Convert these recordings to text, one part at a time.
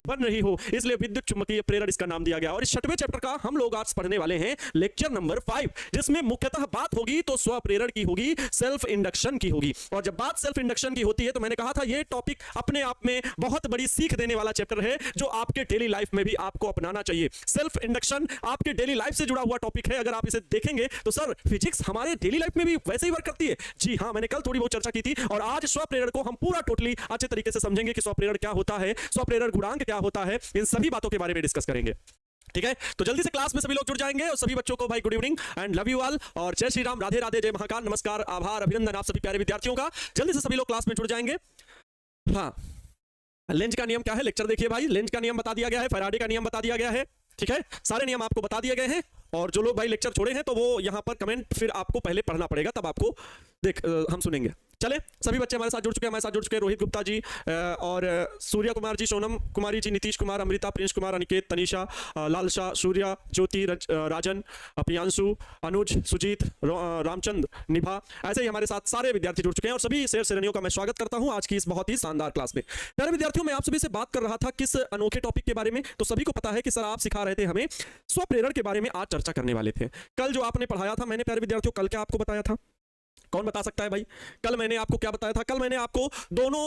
बन रही हो, इसलिए विद्युत चुम्बकीय प्रेरण इसका नाम दिया गया। और इस 6वें चैप्टर का हम लोग आज पढ़ने वाले हैं लेक्चर नंबर 5, जिसमें मुख्यतः बात होगी तो स्वप्रेरण की होगी, सेल्फ इंडक्शन की होगी। और जब बात सेल्फ इंडक्शन की होती है तो मैंने कहा था ये टॉपिक अपने आप में बहुत बड़ी सीख देने वाला चैप्टर है, जो आपके डेली लाइफ में भी आपको अपनाना चाहिए। सेल्फ इंडक्शन आपके डेली लाइफ से जुड़ा हुआ टॉपिक है। अगर आप इसे देखेंगे तो सर फिजिक्स हमारे डेली लाइफ में भी वैसे ही वर्क करती है। जी हाँ, मैंने कल थोड़ी बहुत चर्चा की थी और आज स्वप्रेरण को हम पूरा टोटली अच्छे तरीके से समझेंगे कि स्वप्रेरण क्या होता है, स्वप्रेरण गुणांक क्या होता है, इन सभी बातों के बारे में डिस्कस करेंगे। ठीक है, तो जल्दी से क्लास में सभी लोग जुड़ जाएंगे और सभी बच्चों को भाई good evening and love you all और जय श्री राम, राधे राधे, जय महाकाल, नमस्कार, आभार, अभिनंदन आप सभी प्यारे विद्यार्थियों का। जल्दी से सभी लोग क्लास में जुड़ जाएंगे। हाँ, लेंज का नियम क्या है, लेक्चर देखिए भाई। लेंज का नियम बता दिया गया है, फैराडे का नियम बता दिया गया है। ठीक है, सारे नियम आपको बता दिए गए हैं। और जो लोग भाई लेक्चर छोड़े हैं तो वो यहाँ पर कमेंट फिर आपको पहले पढ़ना पड़ेगा, तब आपको हम सुनेंगे। चले, सभी बच्चे हमारे साथ जुड़ चुके हैं, हमारे साथ जुड़ चुके हैं रोहित गुप्ता जी और सूर्या कुमार जी, सोनम कुमारी जी, नीतीश कुमार, अमृता, प्रिंस कुमार, अनिकेत, तनीषा, लालशा, सूर्या, ज्योति, राजन, प्रियांशु, अनुज, सुजीत, रामचंद्र, निभा, ऐसे ही हमारे साथ सारे विद्यार्थी जुड़ चुके हैं और सभी शेर श्रेणियों का मैं स्वागत करता हूं आज की इस बहुत ही शानदार क्लास में। प्यारे विद्यार्थियों, मैं आप सभी से बात कर रहा था किस अनोखे टॉपिक के बारे में, तो सभी को पता है कि सर आप सिखा रहे थे हमें स्वप्रेरण के बारे में आज चर्चा करने वाले थे। कल जो आपने पढ़ाया था मैंने प्यारे विद्यार्थियों, कल क्या आपको बताया था, कौन बता सकता है भाई? कल मैंने आपको क्या बताया था? कल मैंने आपको दोनों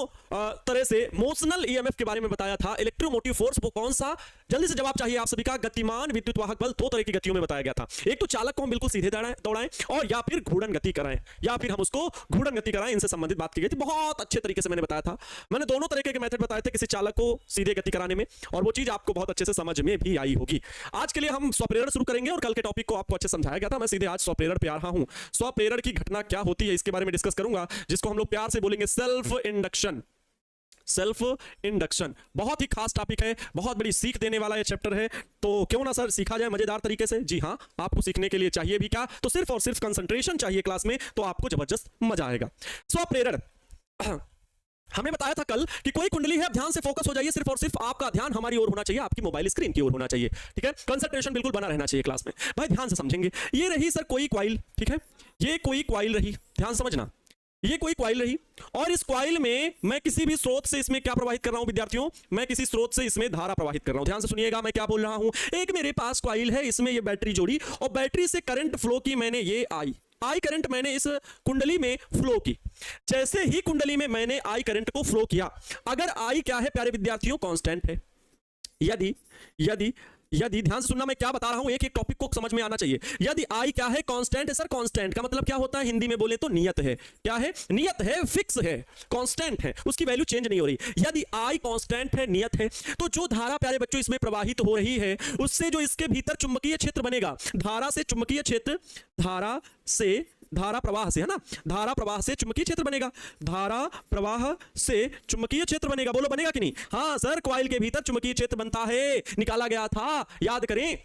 तरह से मोशनल ईएमएफ के बारे में बताया था। इलेक्ट्रोमोटिव फोर्स वो कौन सा, जल्दी से जवाब चाहिए आप सभी का। गतिमान विद्युत वाहक बल दो तरह की गतियों में बताया गया था, एक तो चालक को हम बिल्कुल सीधे दौड़ाएं और या फिर घूर्णन गति कराएं, या फिर हम उसको घूर्णन गति कराएं। इनसे संबंधित बात की गई थी, बहुत अच्छे तरीके से मैंने बताया था। मैंने दोनों तरीके के मेथड बताए थे किसी चालक को सीधे गति कराने में, और वो चीज आपको बहुत अच्छे से समझ में भी आई होगी। आज के लिए हम स्वप्रेरण शुरू करेंगे और कल के टॉपिक को आपको अच्छे समझाया गया था। मैं सीधे आज स्वप्रेरण पे आ रहा हूं। स्वप्रेरण की घटना क्या होती है इसके बारे में डिस्कस करूंगा, जिसको हम लोग प्यार से बोलेंगे सेल्फ इंडक्शन। सेल्फ इंडक्शन बहुत ही खास टॉपिक है, बहुत बड़ी सीख देने वाला ये चैप्टर है। तो क्यों ना सर सीखा जाए मजेदार तरीके से। जी हाँ, आपको सीखने के लिए चाहिए भी क्या, तो सिर्फ और सिर्फ कंसंट्रेशन चाहिए क्लास में, तो आपको जबरदस्त मजा आएगा। स्वप्रेरण हमें बताया था कल कि कोई कुंडली है, ध्यान से फोकस हो जाइए, सिर्फ और सिर्फ आपका ध्यान हमारी ओर होना चाहिए, आपकी मोबाइल स्क्रीन की ओर होना चाहिए। ठीक है, कंसंट्रेशन बिल्कुल बना रहना चाहिए क्लास में भाई, ध्यान से समझेंगे। ये रही सर कोई क्वाइल, ठीक है, ये कोई क्वाइल रही, ध्यान समझना, ये कोई क्वाइल रही और इस क्वाइल में मैं किसी भी स्रोत से इसमें क्या प्रवाहित कर रहा हूं विद्यार्थियों, मैं किसी स्रोत से इसमें धारा प्रवाहित कर रहा हूं। ध्यान से सुनिएगा मैं क्या बोल रहा हूं। एक मेरे पास क्वाइल है, इसमें ये बैटरी जोड़ी और बैटरी से करंट फ्लो की मैंने, ये आई करंट मैंने इस कुंडली में फ्लो की। जैसे ही कुंडली में मैंने आई करंट को फ्लो किया, अगर आई क्या है प्यारे विद्यार्थियों, कांस्टेंट है। यदि यदि यदि ध्यान से सुनना मैं क्या बता रहा हूं, एक एक टॉपिक को समझ में आना चाहिए। यदि आई क्या है, कांस्टेंट है। सर कांस्टेंट का मतलब क्या होता है, हिंदी में बोले तो नियत है। क्या है, नियत है, फिक्स है, कांस्टेंट है, उसकी वैल्यू चेंज नहीं हो रही। यदि आई कांस्टेंट है, नियत है, तो जो धारा प्यारे बच्चों इसमें प्रवाहित हो रही है, उससे जो इसके भीतर चुंबकीय क्षेत्र बनेगा, धारा से चुंबकीय क्षेत्र, धारा प्रवाह से, है ना, धारा प्रवाह से चुंबकीय क्षेत्र बनेगा, धारा प्रवाह से चुंबकीय क्षेत्र बनेगा। बोलो बनेगा कि नहीं? हाँ सर, कॉइल के भीतर चुंबकीय क्षेत्र बनता है, निकाला गया था, याद करें।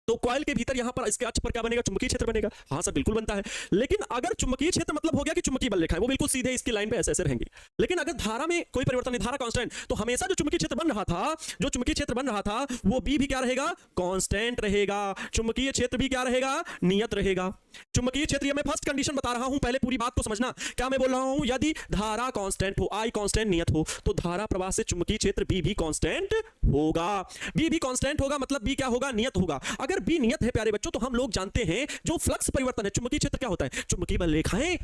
तो कॉइल के भीतर यहां पर इसके अक्ष पर क्या बनेगा, चुंबकीय क्षेत्र बनेगा। हाँ सर बिल्कुल बनता है, लेकिन अगर चुंबकीय क्षेत्र मतलब हो गया कि चुंबकीय बल रेखाएं वो बिल्कुल सीधे इसकी लाइन पे ऐसे ऐसे रहेंगी। लेकिन अगर धारा में कोई परिवर्तन नहीं, धारा कांस्टेंट, तो हमेशा जो चुंबकीय क्षेत्र बन रहा था, जो चुंबकीय क्षेत्र बन रहा था वो बी भी क्या रहेगा, कांस्टेंट रहेगा। चुंबकीय क्षेत्र भी क्या रहेगा, नियत रहेगा। चुंबकीय क्षेत्र, मैं फर्स्ट कंडीशन बता रहा हूं, पहले पूरी बात को समझना। क्या मैं बोल रहा हूं, यदि धारा कांस्टेंट हो, आई कांस्टेंट, नियत हो, तो धारा प्रवाह से चुंबकीय क्षेत्र बी भी कांस्टेंट होगा। बी भी कांस्टेंट होगा मतलब बी क्या होगा, नियत होगा। अगर बी नियत है प्यारे बच्चों, तो हम लोग जानते हैं जो फ्लक्स परिवर्तन है, चुंबकीय क्षेत्र क्या होता है, चुंबकीय बल रेखाएं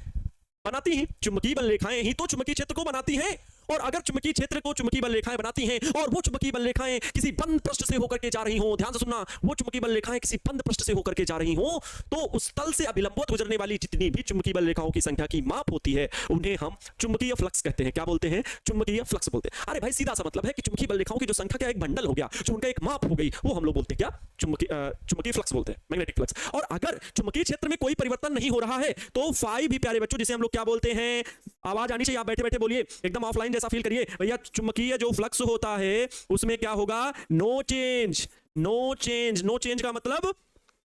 बनाती हैं, चुंबकीय बल रेखाएं ही तो चुंबकीय क्षेत्र को बनाती हैं। और अगर चुंबकीय क्षेत्र को चुंबकीय बल रेखाएं बनाती हैं और वो चुंबकीय बल रेखाएं किसी बंद पृष्ठ से होकर के जा रही हों, ध्यान से सुनना, वो चुंबकीय बल रेखाएं किसी बंद पृष्ठ से होकर के जा रही हों, तो उस तल से अभिलंबवत गुजरने वाली जितनी भी चुंबकीय बल रेखाओं की संख्या की माप होती है, उन्हें हम चुंबकीय फ्लक्स कहते हैं। क्या बोलते हैं, चुंबकीय फ्लक्स बोलते हैं। अरे भाई सीधा सा मतलब है कि चुंबकीय बल रेखाओं की जो संख्या का एक बंडल हो गया, जो उनका एक माप हो गई, वो हम लोग बोलते हैं क्या, चुंबकीय फ्लक्स बोलते हैं, मैग्नेटिक फ्लक्स। और अगर चुंबकीय क्षेत्र में कोई परिवर्तन नहीं हो रहा है, तो फाई भी प्यारे बच्चों, जिसे हम लोग क्या बोलते हैं, आवाज आनी चाहिए, आप बैठे बैठे बोलिए, एकदम ऑफलाइन जैसा फील करिए भैया। चुंबकीय जो फ्लक्स होता है उसमें क्या होगा, no change. No change, no change का मतलब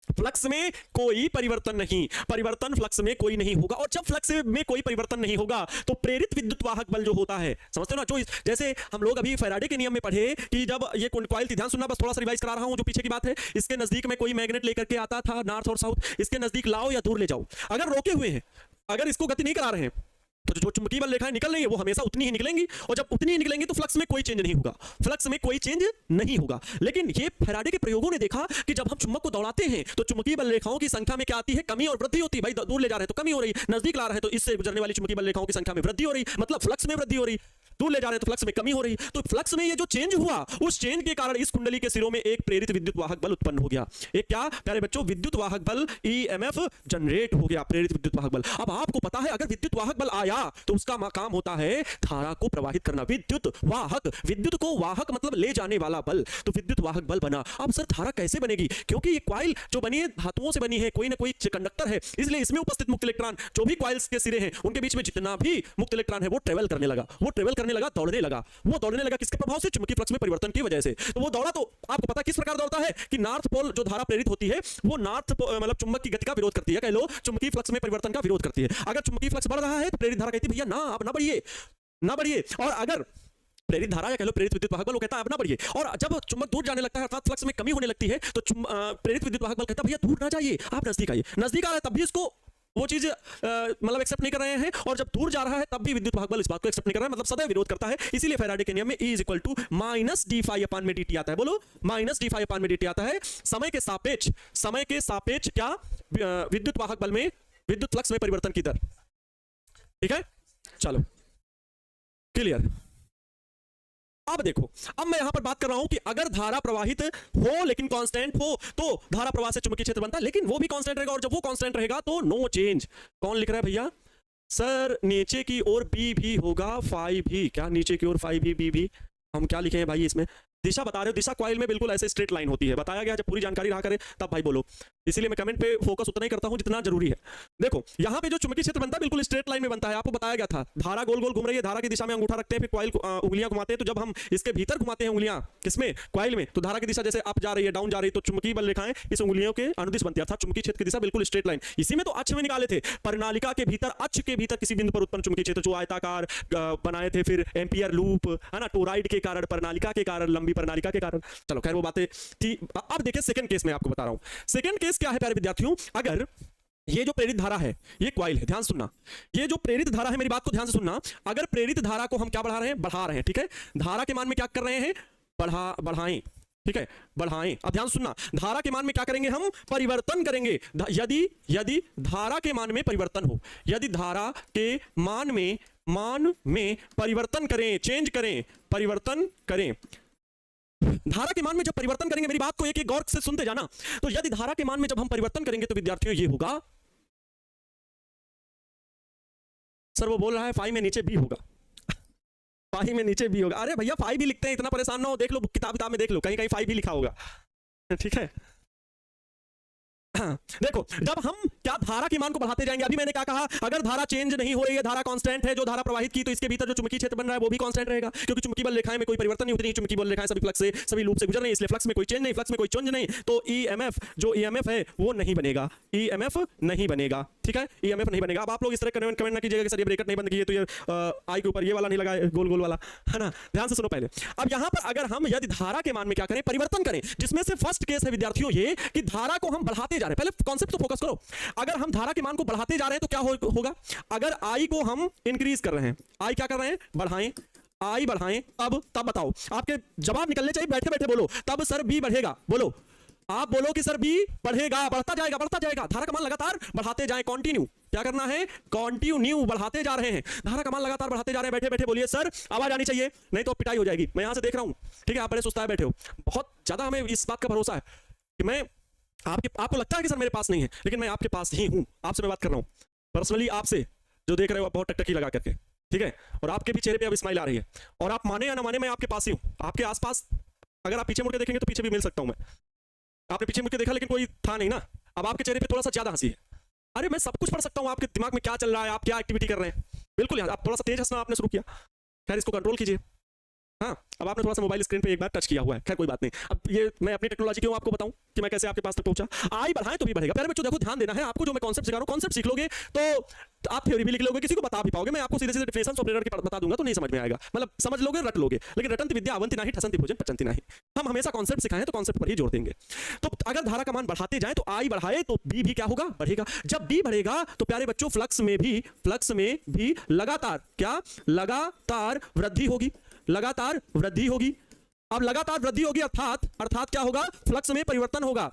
फ्लक्स में कोई परिवर्तन नहीं, परिवर्तन फ्लक्स में कोई नहीं होगा। और जब फ्लक्स में कोई परिवर्तन नहीं होगा तो प्रेरित विद्युत वाहक बल जो होता है, समझते हो ना, जो जैसे हम लोग अभी फैराडे के नियम में पढ़े कि जब ये कॉइल थी, ध्यान सुनना, बस थोड़ा सा रिवाइज करा रहा हूं जो पीछे की बात है। इसके नजदीक में कोई मैग्नेट लेकर के आता था, नॉर्थ और साउथ, इसके नजदीक लाओ या दूर ले जाओ, अगर रोके हुए हैं, अगर इसको गति नहीं करा रहे हैं, तो जो चुंबकीय बल रेखाएं निकल रही है वो हमेशा उतनी ही निकलेंगी, और जब उतनी ही निकलेंगी तो फ्लक्स में कोई चेंज नहीं होगा, फ्लक्स में कोई चेंज नहीं होगा। लेकिन ये फैराडे के प्रयोगों ने देखा कि जब हम चुंबक को दौड़ाते हैं तो चुंबकीय बल रेखाओं की संख्या में क्या आती है, कमी और वृद्धि होती है। भाई दूर ले जा रहे हैं तो कमी हो रही, नजदीक ला रहे हैं तो इससे गुजरने वाली चुंबकीय बल रेखाओं की संख्या में वृद्धि हो रही, मतलब फ्लक्स में वृद्धि हो रही। दूर ले जा रहे हैं तो फ्लक्स में कमी हो रही। तो फ्लक्स में ये जो चेंज हुआ, उस चेंज के कारण इस कुंडली के सिरों में एक प्रेरित विद्युत वाहक बल उत्पन्न हो गया। एक क्या प्यारे बच्चों, विद्युत वाहक बल ईएमएफ जनरेट हो गया, प्रेरित विद्युत वाहक बल। अब आपको पता है अगर विद्युत वाहक बल आया तो उसका काम होता है धारा को प्रवाहित करना। विद्युत वाहक, विद्युत को वाहक मतलब ले जाने वाला बल, तो विद्युत वाहक बल बना। अब सर धारा कैसे बनेगी, क्योंकि ये कॉइल जो बनी है धातुओं से बनी है, कोई ना कोई कंडक्टर है, इसलिए इसमें उपस्थित मुक्त इलेक्ट्रॉन जो भी कॉइल्स के सिरे हैं उनके बीच में जितना भी मुक्त इलेक्ट्रॉन है वो ट्रेवल करने लगा, वो ट्रेवल करने लगा, दौड़ने लगा। वो दौड़ने लगा किसके प्रभाव से, चुंबकीय फ्लक्स में परिवर्तन की वजह से। तो वो दौड़ा तो आपको पता किस प्रकार दौड़ता है कि नॉर्थ पोल जो धारा प्रेरित होती है वो नॉर्थ मतलब चुंबक की गति का विरोध करती है, कह लो चुंबकीय फ्लक्स में परिवर्तन का विरोध करती है। अगर चुंबकीय फ्लक्स बढ़ रहा है तो प्रेरित धारा कहती है भैया ना अब ना बढ़िए, ना बढ़िए। और अगर प्रेरित धारा या कह लो प्रेरित विद्युत वाहक बल वो कहता है अब ना बढ़िए। और जब चुंबक दूर जाने लगता है अर्थात फ्लक्स में कमी होने लगती है तो प्रेरित विद्युत वाहक बल कहता है भैया दूर ना जाइए, आप नजदीक आइए। नजदीक आ रहा है तब भी इसको वो चीज मतलब एक्सेप्ट नहीं कर रहे हैं, और जब दूर जा रहा है तब भी विद्युत वाहक बल इस बात को एक्सेप्ट नहीं कर रहा है, मतलब सदैव विरोध करता है। इसीलिए फैराडे के नियम में E = -d∅/dt आता है। बोलो -d∅/dt आता है। समय के सापेक्ष क्या विद्युत वाहक बल में विद्युत फ्लक्स में परिवर्तन की दर। ठीक है, चलो क्लियर। अब देखो, अब मैं यहां पर बात कर रहा हूं कि अगर धारा प्रवाहित हो लेकिन कांस्टेंट हो तो धारा प्रवाह से चुंबकीय क्षेत्र बनता है, लेकिन वो भी कांस्टेंट रहेगा, और जब वो कांस्टेंट रहेगा तो नो चेंज। कौन लिख रहा है भैया, सर नीचे की ओर बी भी होगा, फाई भी, क्या नीचे की ओर फाई भी, बी भी, हम क्या लिखे हैं भाई इसमें, दिशा बता रहे हो। दिशा कॉइल में बिल्कुल ऐसे स्ट्रेट लाइन होती है, बताया गया, जब पूरी जानकारी रहा करे तब भाई बोलो। इसीलिए मैं कमेंट पे फोकस उतना ही करता हूं जितना जरूरी है। देखो यहां पे जो चुंबकीय क्षेत्र बनता है बिल्कुल स्ट्रेट लाइन में बनता है, आपको बताया गया था। धारा गोल गोल घूम रही है, धारा की दिशा में अंगूठा रखते हैं, फिर कॉइल उंगलियां घुमाते हैं, तो जब हम इसके भीतर घुमाते हैं उंगलियां किसमें, कॉइल में, तो धारा की दिशा जैसे अप जा रही है, डाउन जा रही है, तो चुंबकीय बल रेखाएं इस उंगलियों के अनुदिश बनती है, अर्थात चुंबकीय क्षेत्र की दिशा बिल्कुल स्ट्रेट लाइन। इसी में तो अक्ष में निकाले थे, प्रणालिका के भीतर, अक्ष के भीतर किसी बिंदु पर उत्पन्न चुंबकीय क्षेत्र जो आयताकार बनाए थे, फिर एम्पियर लूप है ना, टोराइड के कारण, प्रणालिका के कारण, लंबी प्रणालिका के कारण। चलो खैर वो बातें थी। अब देखिए सेकंड केस में आपको बता रहा हूं। सेकंड केस क्या है प्यारे विद्यार्थियों, अगर ये जो प्रेरित धारा है, ये कॉइल है, ध्यान सुनना, ये जो प्रेरित धारा है, मेरी बात को ध्यान से सुनना। अगर प्रेरित धारा को हम क्या बढ़ा रहे हैं, बढ़ा रहे हैं, ठीक है, धारा के मान में क्या कर रहे हैं, बढ़ाएं, ठीक है, बढ़ाएं। अब ध्यान सुनना, धारा के मान में क्या करेंगे, हम परिवर्तन करेंगे। यदि धारा के मान में परिवर्तन हो, यदि धारा के मान में परिवर्तन करें, चेंज करें, परिवर्तन करें, धारा के मान में जब परिवर्तन करेंगे, मेरी बात को एक एक गौर से सुनते जाना, तो यदि धारा के मान में जब हम परिवर्तन करेंगे तो विद्यार्थियों ये होगा, सर वो बोल रहा है फाई में नीचे बी होगा, फाई में नीचे बी होगा। अरे भैया फाई भी लिखते हैं, इतना परेशान ना हो, देख लो किताब में देख लो, कहीं कहीं फाई भी लिखा होगा, ठीक है। देखो जब हम क्या धारा के मान को बढ़ाते जाएंगे, अभी मैंने क्या कहा, अगर धारा चेंज नहीं हो रही है, धारा कांस्टेंट है, जो धारा प्रवाहित की, तो इसके भीतर जो चुंबकीय क्षेत्र बन रहा है वो भी कांस्टेंट रहेगा, क्योंकि चुंबकीय बल रेखाएं में कोई परिवर्तन नहीं होती है, चुंबकीय बल रेखाएं सभी फ्लक्स से, सभी लूप से गुजर रही है, इसलिए फ्लक्स में कोई चेंज नहीं, फ्लक्स में कोई चेंज नहीं, तो ईएमएफ जो ईएमएफ है वो नहीं बनेगा, ईएमएफ नहीं बनेगा, ठीक है, ईएमएफ नहीं बनेगा। अब आप लोग इस तरह कमेंट ना कीजिएगा कि सर ये ब्रेकेट नहीं बंद किए तो ये आई के ऊपर ये वाला नहीं लगा, गोल गोल वाला, है ना, ध्यान से सुनो पहले। अब यहां पर अगर हम यदि धारा के मान में क्या करें, परिवर्तन करें, जिसमें से फर्स्ट केस है विद्यार्थियों ये कि धारा को हम बढ़ाते जा रहे हैं, पहले कॉन्सेप्ट तो फोकस करो। अगर हम धारा के मान को बढ़ाते जा रहे हैं तो क्या होगा, अगर आई को हम इंक्रीज कर रहे हैं, आई क्या कर रहे हैं, बढ़ाएं, आई बढ़ाएं, तब बताओ, आपके जवाब निकलने चाहिए, बैठे बैठे बोलो, तब सर बी बढ़ेगा, बोलो, आप बोलो कि सर बी बढ़ेगा, बढ़ता जाएगा, बढ़ता जाएगा, धारा का मान लगातार बढ़ाते जाएं, कंटिन्यू, क्या करना है, कंटिन्यू बढ़ाते जा रहे हैं, धारा का मान लगातार बढ़ाते जा रहे हैं, बैठे बैठे बोलिए सर आवाज आनी चाहिए, नहीं तो पिटाई हो जाएगी। मैं यहां से देख रहा हूं, ठीक है, आप बड़े सुस्ताए बैठे हो, बहुत ज्यादा हमें इस बात का भरोसा है कि मैं आपको लगता है कि सर मेरे पास नहीं है, लेकिन मैं आपके पास ही हूं, आपसे मैं बात कर रहा हूं पर्सनली, आपसे जो देख रहे हो आप बहुत टकटकी लगा करके, ठीक है, और आपके भी चेहरे पे अब स्माइल आ रही है, और आप माने या ना माने मैं आपके पास ही हूं, आपके आसपास, अगर आप पीछे मुड़ के देखेंगे तो पीछे भी मिल सकता हूं मैं, आपने पीछे मुड़ के देखा लेकिन कोई था नहीं ना, अब आपके चेहरे पे थोड़ा सा ज्यादा हंसी है। अरे मैं सब कुछ पढ़ सकता हूं, आपके दिमाग में क्या चल रहा है, आप क्या एक्टिविटी कर रहे हैं, बिल्कुल यार, आप थोड़ा सा तेज हंसना आपने शुरू किया, खैर इसको कंट्रोल कीजिए, हाँ, अब आपने थोड़ा सा मोबाइल स्क्रीन पे एक बार टच किया हुआ है, खैर कोई बात नहीं। अब ये मैं अपनी टेक्नोलॉजी क्यों आपको बताऊं कि मैं कैसे आपके पास तक पहुंचा। आई बढ़ाएं तो भी बढ़ेगा। प्यारे बच्चों देखो ध्यान देना है, आपको जो मैं कॉन्सेप्ट सिखा रहा हूं, कॉन्सेप्ट सीख लोगे तो आप थ्योरी भी लिख लोगे, किसी को बता भी पाओगे। मैं आपको सीधे सीधे डिफिनेशन ऑपरेटर की बता दूंगा तो नहीं समझ में आएगा, मतलब समझ लोगे रट लोगे, लेकिन रटंति विद्या अवंति नहीं ठसंति भोजन पचंति नहीं। हम हमेशा कॉन्सेप्ट सिखाएं तो कॉन्सेप्ट पर ही जोड़ देंगे। तो अगर धारा का मान बढ़ाते जाएं तो आई बढ़ाए तो बी भी क्या होगा, बढ़ेगा। जब बी बढ़ेगा तो प्यारे बच्चों फ्लक्स में भी लगातार क्या, लगातार वृद्धि होगी, लगातार वृद्धि होगी। अब लगातार वृद्धि होगी अर्थात क्या होगा, फ्लक्स में परिवर्तन होगा।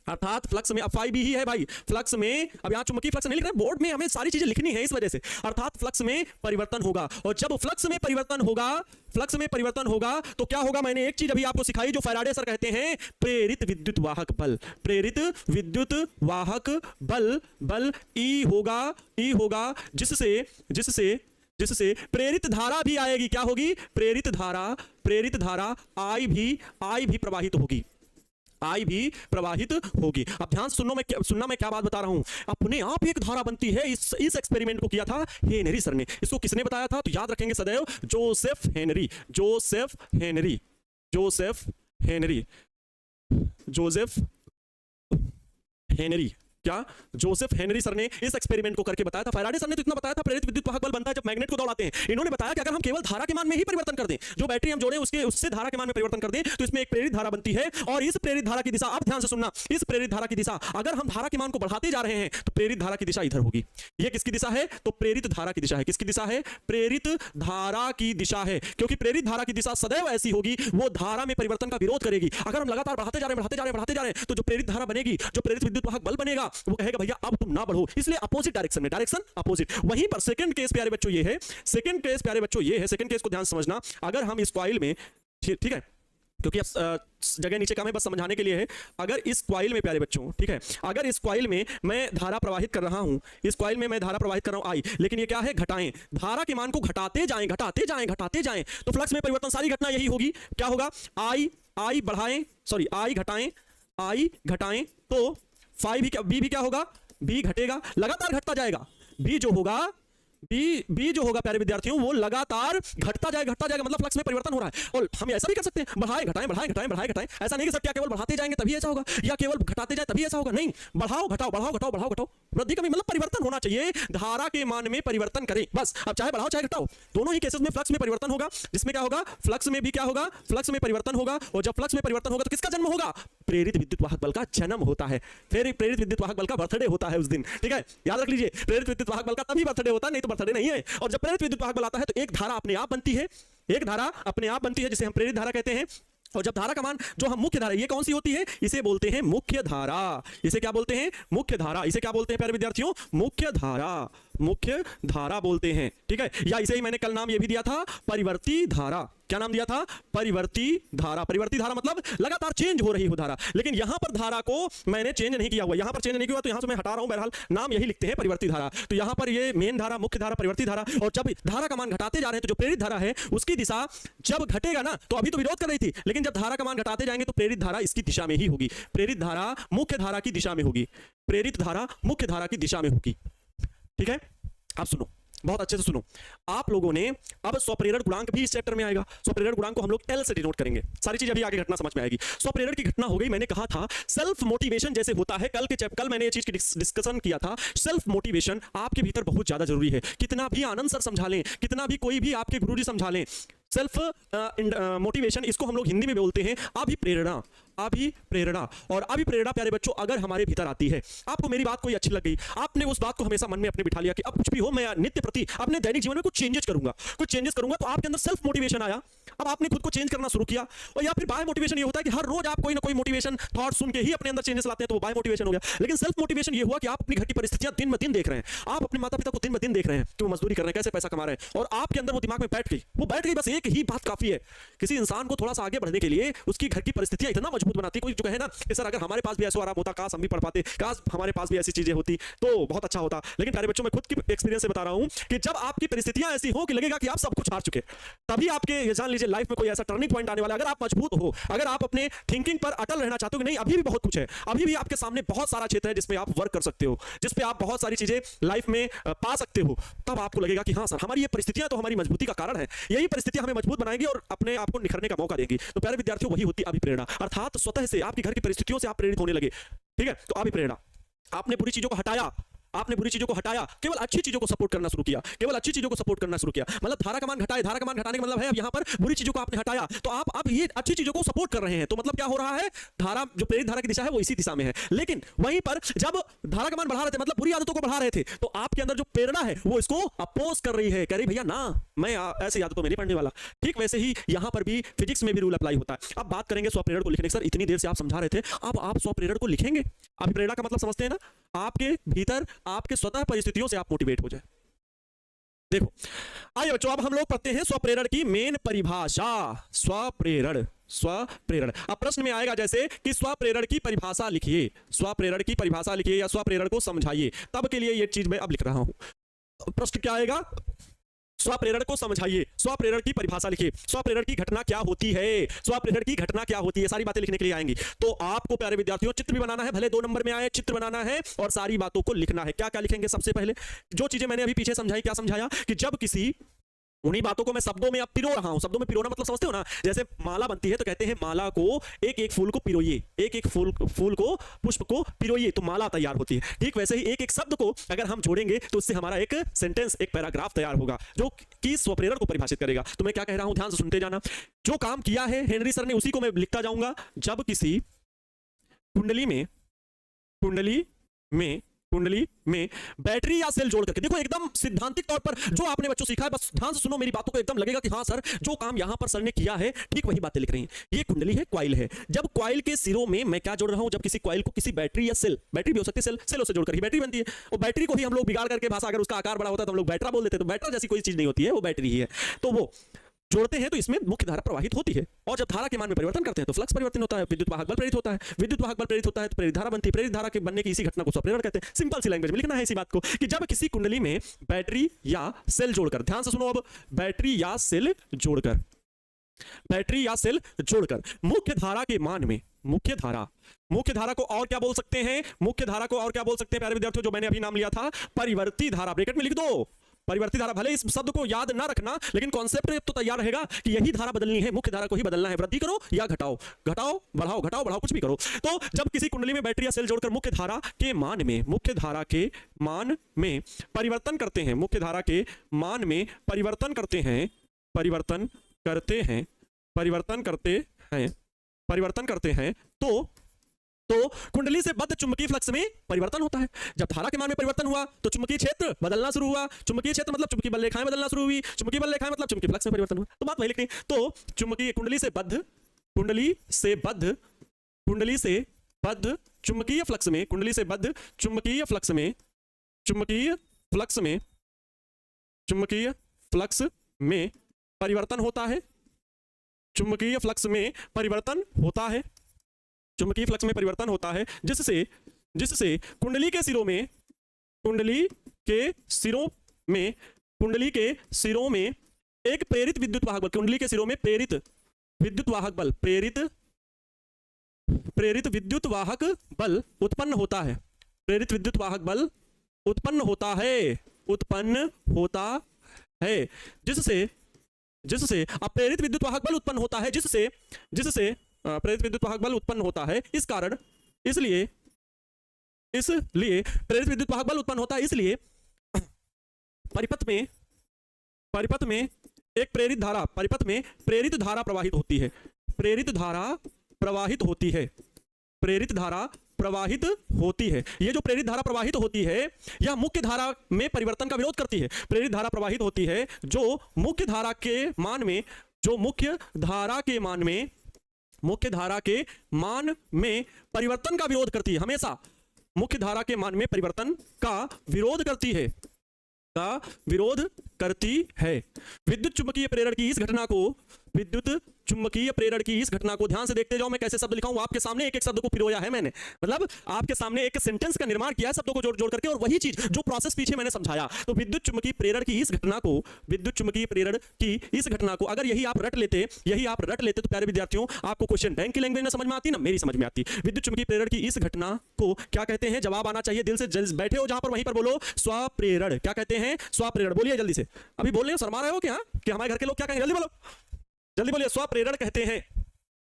अर्थात फ्लक्स में, अब फाई भी ही है भाई, फ्लक्स में, अब यहां चुंबकीय फ्लक्स नहीं लिख रहे, बोर्ड में हमें सारी चीजें लिखनी है इस वजह से। अर्थात फ्लक्स में परिवर्तन होगा, और जब फ्लक्स में परिवर्तन होगा तो क्या होगा, मैंने एक चीज अभी आपको सिखाई जो फैराडे सर कहते हैं, प्रेरित विद्युत वाहक बल। प्रेरित विद्युत वाहक बल ई होगा जिससे प्रेरित धारा भी आएगी। क्या होगी, प्रेरित धारा आई भी प्रवाहित होगी, आई भी प्रवाहित होगी। अब ध्यान सुनना मैं क्या बात बता रहा हूं। अपने आप एक धारा बनती है। इस एक्सपेरिमेंट को किया था हेनरी सर ने। इसको किसने बताया था, तो याद रखेंगे सदैव, जोसेफ हेनरी। क्या, जोसेफ हेनरी सर ने इस एक्सपेरिमेंट को करके बताया था। फैराडे सर ने तो इतना बताया था, प्रेरित विद्युत वाहक बल बनता है जब मैग्नेट को दौड़ाते हैं। इन्होंने बताया कि अगर हम केवल धारा के मान में ही परिवर्तन कर दें, जो बैटरी हम जोड़े उससे धारा के मान में परिवर्तन कर दें, तो इसमें एक प्रेरित धारा बनती है। और इस प्रेरित धारा की दिशा, अब ध्यान से सुनना, इस प्रेरित धारा की दिशा, अगर हम धारा के मान को बढ़ाते जा रहे हैं तो प्रेरित धारा की दिशा इधर होगी। ये किसकी दिशा है, तो प्रेरित धारा की दिशा है। किसकी दिशा है, प्रेरित धारा की दिशा है, क्योंकि प्रेरित धारा की दिशा सदैव ऐसी होगी, वो धारा में परिवर्तन का विरोध करेगी। अगर हम लगातार बढ़ाते जा रहे हैं तो जो प्रेरित धारा बनेगी, जो प्रेरित विद्युत वाहक बल बनेगा, वो कहेगा भैया अब तुम ना बढ़ो, इसलिए अपोजिट डायरेक्शन में, डायरेक्शन अपोजिट। वहीं पर सेकंड केस प्यारे बच्चों ये है, सेकंड केस को ध्यान समझना। अगर हम इस कॉइल में, ठीक है, क्योंकि अब जगह नीचे कम है, बस समझाने के लिए है। अगर इस कॉइल में प्यारे बच्चों, ठीक है, अगर इस कॉइल में मैं धारा प्रवाहित कर रहा हूं, इस कॉइल में मैं धारा प्रवाहित कर रहा हूं आई, लेकिन ये क्या है, घटाएं, धारा के मान को घटाते जाएं, तो फ्लक्स में परिवर्तन, सारी घटना यही होगी। क्या होगा, आई बढ़ाएं, सॉरी आई घटाएं तो फाई भी, बी भी क्या होगा, बी घटेगा, लगातार घटता जाएगा। बी जो होगा प्यारे विद्यार्थियों, वो लगातार घटता जाएगा, मतलब फ्लक्स में परिवर्तन हो रहा है। और हम ऐसा भी कर सकते हैं, बढ़ाएं घटाएं। ऐसा नहीं कि सर क्या केवल बढ़ाते जाएंगे तभी ऐसा होगा, या केवल घटाते जाए तभी ऐसा होगा, नहीं, बढ़ाओ घटाओ, वृद्धि कमी, मतलब परिवर्तन होना चाहिए, धारा के मान में परिवर्तन करें बस। अब चाहे बढ़ाओ चाहे घटाओ, दोनों ही केसेस में फ्लक्स में परिवर्तन होगा, जिसमें क्या होगा, फ्लक्स में भी क्या होगा, फ्लक्स में परिवर्तन होगा। और जब फ्लक्स में परिवर्तन होगा तो किसका जन्म होगा, प्रेरित विद्युत वाहक बल का जन्म होता है। फिर प्रेरित विद्युत वाहक बल का बर्थडे होता है उस दिन, ठीक है, याद रख लीजिए, प्रेरित विद्युत वाहक बल का तभी बर्थडे होता है, नहीं तो बर्थडे नहीं है। और जब प्रेरित विद्युत वाहक बल आता है तो एक धारा अपने आप बनती है, जिसे हम प्रेरित धारा कहते हैं। और जब धारा का मान, जो हम मुख्य धारा, ये कौन सी होती है, इसे बोलते हैं मुख्य धारा। इसे क्या बोलते हैं, मुख्य धारा। इसे क्या बोलते हैं प्यारे विद्यार्थियों, मुख्य धारा बोलते हैं, ठीक है। या इसे ही मैंने कल नाम ये भी दिया था, परिवर्ती धारा। क्या नाम दिया था, परिवर्ती धारा मतलब लगातार चेंज हो रही हो धारा। लेकिन यहां पर धारा को मैंने चेंज नहीं किया हुआ, तो यहां से मैं हटा रहा हूं, बहरहाल नाम यही लिखते हैं, परिवर्ती धारा। तो यहां पर ये मेन धारा, मुख्य धारा, परिवर्ती धारा। और जब धारा का मान घटाते जा रहे हैं तो जो प्रेरित धारा है उसकी दिशा जब घटेगा ना, तो अभी तो विरोध कर रही थी, लेकिन जब धारा का मान घटाते जाएंगे तो प्रेरित धारा इसकी दिशा में ही होगी, प्रेरित धारा मुख्य धारा की दिशा में होगी, प्रेरित धारा मुख्य धारा की दिशा में होगी, ठीक है। आप सुनो, बहुत अच्छे से सुनो। आप लोगों ने अब स्वप्रेरण गुणांक भी इस चैप्टर में आएगा। स्वप्रेरण गुणांक को हम लोग एल से डिनोट करेंगे। सारी चीज अभी आगे घटना समझ में आएगी। स्वप्रेरण की घटना हो गई, मैंने कहा था सेल्फ मोटिवेशन जैसे होता है। कल मैंने ये चीज की डिस्कशन किया था। सेल्फ मोटिवेशन आपके भीतर बहुत ज्यादा जरूरी है। कितना भी आनंद सर समझा लें, कितना भी कोई भी आपके गुरुजी समझा लें, सेल्फ मोटिवेशन, इसको हम लोग हिंदी में बोलते हैं अभिप्रेरणा। और अभिप्रेरणा प्यारे बच्चों अगर हमारे भीतर आती है, आपको मेरी बात कोई अच्छी लग गई, आपने उस बात को हमेशा मन में अपने बिठा लिया कि अब कुछ भी हो, मैं नित्य प्रति अपने दैनिक जीवन में कुछ चेंजेस करूंगा, तो आपके अंदर सेल्फ मोटिवेशन आया। अब आपने खुद को चेंज करना शुरू किया। और या फिर बाय मोटिवेशन ये होता है कि हर रोज आप कोई ना कोई मोटिवेशन थॉट सुन के ही अपने अंदर चेंजेस लाते हैं, तो वो बाय मोटिवेशन हो गया। लेकिन सेल्फ मोटिवेशन ये हुआ कि आप अपनी घर की परिस्थितियां दिन ब दिन देख रहे हैं, आप अपने माता पिता को दिन ब दिन देख रहे हैं कि वो मजदूरी कर रहे हैं, कैसे पैसा कमा रहे हैं, और आपके अंदर वो दिमाग में बैठ गई। बस एक ही बात काफी है। किसी इंसान को थोड़ा सा आगे बढ़ने के लिए उसकी घर की परिस्थितियां इतना मजबूत बनाती, कोई जो कहे ना कि सर अगर हमारे पास भी ऐसा आराम होता, काश हम भी पढ़ पाते, काश हमारे पास भी ऐसी चीजें होती तो बहुत अच्छा होता। लेकिन प्यारे बच्चों, मैं खुद की एक्सपीरियंस से बता रहा हूं कि जब आपकी परिस्थितियां ऐसी हो कि लगेगा कि आप सब कुछ हार चुके, तभी आपके, जान लीजिए लीजिए लाइफ में कोई ऐसा टर्निंग पॉइंट आने वाला है, अगर आप मजबूत हो, अगर आप अपने थिंकिंग पर अटल रहना चाहते हो कि नहीं अभी भी बहुत कुछ है, अभी भी आपके सामने बहुत सारा क्षेत्र है जिसमें आप वर्क कर सकते हो, जिसपे आप बहुत सारी चीजें लाइफ में पा सकते हो, तब आपको लगेगा कि हाँ सर हमारी ये परिस्थितियां तो हमारी मजबूती का कारण है, यही परिस्थितियां हमें मजबूत बनाएंगी और अपने आप को निखरने का मौका देंगी। तो प्यारे विद्यार्थियों, वही होती है अभिप्रेरणा, अर्थात स्वतः से आपके घर की परिस्थितियों से आप प्रेरित होने लगे। ठीक है, तो अभिप्रेरणा, आपने बुरी चीजों को हटाया, आपने बुरी चीजों को हटाया, केवल अच्छी चीजों को सपोर्ट करना शुरू किया, केवल अच्छी चीजों को सपोर्ट करना शुरू किया, मतलब धारा का मान घटाए, धारा का मान घटाने का मतलब है अब यहां पर बुरी चीजों को आपने हटाया, तो आप ये अच्छी चीजों को सपोर्ट कर रहे हैं, तो मतलब क्या हो रहा है, धारा जो प्रेरित धारा की दिशा है वो इसी दिशा में है। लेकिन वहीं पर जब धारा का मान बढ़ा रहे थे, मतलब बुरी आदतों को बढ़ा रहे थे, तो आपके अंदर जो प्रेरणा है वो इसको अपोज कर रही है, कह रही भैया ना मैं ऐसी आदतों में नहीं पढ़ने वाला। ठीक वैसे ही यहां पर भी फिजिक्स में भी रूल अप्लाई होता है। अब बात करेंगे स्वप्रेरण को लिखने की। सर इतनी देर से आप समझा रहे थे, अब आप स्वप्रेरण को लिखेंगे। अभिप्रेरणा का मतलब समझते हैं ना, आपके भीतर आपके स्वतः परिस्थितियों से आप मोटिवेट हो जाए। देखो आइए बच्चों, अब हम लोग पढ़ते हैं स्वप्रेरण की मेन परिभाषा। स्वप्रेरण, स्वप्रेरण। अब प्रश्न में आएगा जैसे कि स्वप्रेरण की परिभाषा लिखिए, स्वप्रेरण की परिभाषा लिखिए या स्वप्रेरण को समझाइए, तब के लिए ये चीज मैं अब लिख रहा हूं। प्रश्न क्या आएगा, स्वप्रेरण को समझाइए, स्वप्रेरण की परिभाषा लिखिए, स्वप्रेरण की घटना क्या होती है, स्वप्रेरण की घटना क्या होती है, सारी बातें लिखने के लिए आएंगी। तो आपको प्यारे विद्यार्थियों चित्र भी बनाना है, भले 2 नंबर में आए, चित्र बनाना है और सारी बातों को लिखना है। क्या क्या लिखेंगे, सबसे पहले जो चीजें मैंने अभी पीछे समझाई, क्या समझाया कि जब किसी, उन्हीं बातों को मैं शब्दों में अब पिरो रहा हूं। शब्दों में पिरोना मतलब समझते हो ना, जैसे माला बनती है तो कहते हैं माला को एक एक फूल को पिरोइए, एक एक फूल को पुष्प को पिरोइए तो माला तैयार होती है। ठीक वैसे ही एक एक शब्द को अगर हम जोड़ेंगे तो उससे हमारा एक सेंटेंस, एक पैराग्राफ तैयार होगा जो कि स्वप्रेरण को परिभाषित करेगा। तो मैं क्या कह रहा हूं, ध्यान से सुनते जाना। जो काम किया है हेनरी सर ने उसी को मैं लिखता जाऊंगा। जब किसी कुंडली में बैटरी या सेल जोड़ करके, देखो एकदम सिद्धांतिक तौर पर जो आपने बच्चों सीखा है, बस ध्यान से सुनो मेरी बातों को, एकदम लगेगा कि हाँ सर जो काम यहां पर सर ने किया है ठीक वही बातें लिख रही हैं। ये कुंडली है, कॉइल है। जब कॉइल के सिरों में मैं क्या जोड़ रहा हूं, जब किसी कॉइल को किसी बैटरी या सेल, बैटरी भी हो सकती है, सेलों से जोड़कर ही बैटरी बनती है। और बैटरी को ही हम लोग बिगाड़ करके भाषा, अगर उसका आकार बड़ा होता है तो हम लोग बैटरा बोल देते हैं, तो बैटरा जैसी कोई चीज नहीं होती है, वो बैटरी ही है। तो वो जोड़ते हैं तो इसमें मुख्य धारा प्रवाहित होती है, और जब धारा के मान में परिवर्तन करते हैं तो फ्लक्स परिवर्तन होता है, विद्युत वाहक बल प्रेरित होता है, विद्युत वाहक बल प्रेरित होता है तो प्रेरित धारा बनती है। प्रेरित धारा के बनने की इसी घटना को स्वप्रेरण कहते हैं। सिंपल सी लैंग्वेज में लिखना है इसी बात को कि जब किसी कुंडली में बैटरी या सेल जोड़कर, ध्यान से सुनो अब, बैटरी या सेल जोड़कर मुख्य धारा के मान में, मुख्य धारा को और क्या बोल सकते हैं, मुख्य धारा को और क्या बोल सकते हैं प्यारे विद्यार्थियों, जो मैंने अभी नाम लिया था परिवर्ती धारा, ब्रैकेट में लिख दो परिवर्ती धारा। भले इस शब्द को याद ना रखना, लेकिन कॉन्सेप्ट तो तैयार रहेगा कि यही धारा बदलनी है, मुख्य धारा को ही बदलना है। वृद्धि करो या घटाओ, बढ़ाओ कुछ भी करो। तो जब किसी कुंडली में बैटरी या सेल जोड़कर मुख्य धारा के मान में परिवर्तन करते हैं, मुख्य धारा के मान में परिवर्तन करते हैं तो कुंडली से बद्ध चुंबकीय फ्लक्स में परिवर्तन होता है। जब धारा के मान में परिवर्तन हुआ तो चुंबकीय क्षेत्र बदलना शुरू हुआ। चुंबकीय क्षेत्र मतलब चुंबकीय बल रेखाएं बदलना शुरू हुई। चुंबकीय बल रेखाएं मतलब चुंबकीय फ्लक्स में परिवर्तन हुआ। तो बात वही लिखनी। तो कुंडली से बद्ध चुंबकीय फ्लक्स में परिवर्तन होता है। चुंबकीय फ्लक्स में परिवर्तन होता है जिससे कुंडली के सिरों में एक प्रेरित विद्युत वाहक बल, कुंडली के सिरों में प्रेरित विद्युत वाहक बल उत्पन्न होता है जिससे प्रेरित विद्युत वाहक बल उत्पन्न होता है। इसलिए प्रेरित विद्युत वाहक बल उत्पन्न होता है, इसलिए परिपथ में एक प्रेरित धारा प्रवाहित होती है। ये जो प्रेरित धारा प्रवाहित होती है यह मुख्य धारा में परिवर्तन का विरोध करती है। प्रेरित धारा प्रवाहित होती है जो मुख्य धारा के मान में परिवर्तन का विरोध करती है। हमेशा मुख्य धारा के मान में परिवर्तन का विरोध करती है। विद्युत चुंबकीय प्रेरण की इस घटना को विद्युत चुंबकीय प्रेरण की इस घटना को ध्यान से देखते जाओ, मैं कैसे शब्द लिखा हूं आपके सामने, एक एक शब्द को पिरोया है मैंने, मतलब आपके सामने एक सेंटेंस का निर्माण किया है शब्दों को जोड़ जोड़ करके, और वही चीज जो प्रोसेस पीछे मैंने समझाया। तो विद्युत चुंबकीय प्रेरण की इस घटना को, विद्युत चुंबकीय प्रेरण की इस घटना को अगर यही आप रट लेते, तो प्यारे विद्यार्थियों आपको क्वेश्चन बैंक की लैंग्वेज में समझ में आती, ना मेरी समझ में आती। विद्युत चुंबकीय प्रेरण की इस घटना को क्या कहते हैं? जवाब आना चाहिए दिल से, बैठे हो जहां पर वहीं पर बोलो स्वप्रेरण। क्या कहते हैं? स्वप्रेरण। बोलिए जल्दी से, अभी बोल रहे हो, शर्मा रहे हो क्या कि हमारे घर के लोग क्या कहेंगे? जल्दी बोलो, जल्दी बोलिए। स्वप्रेरण कहते हैं।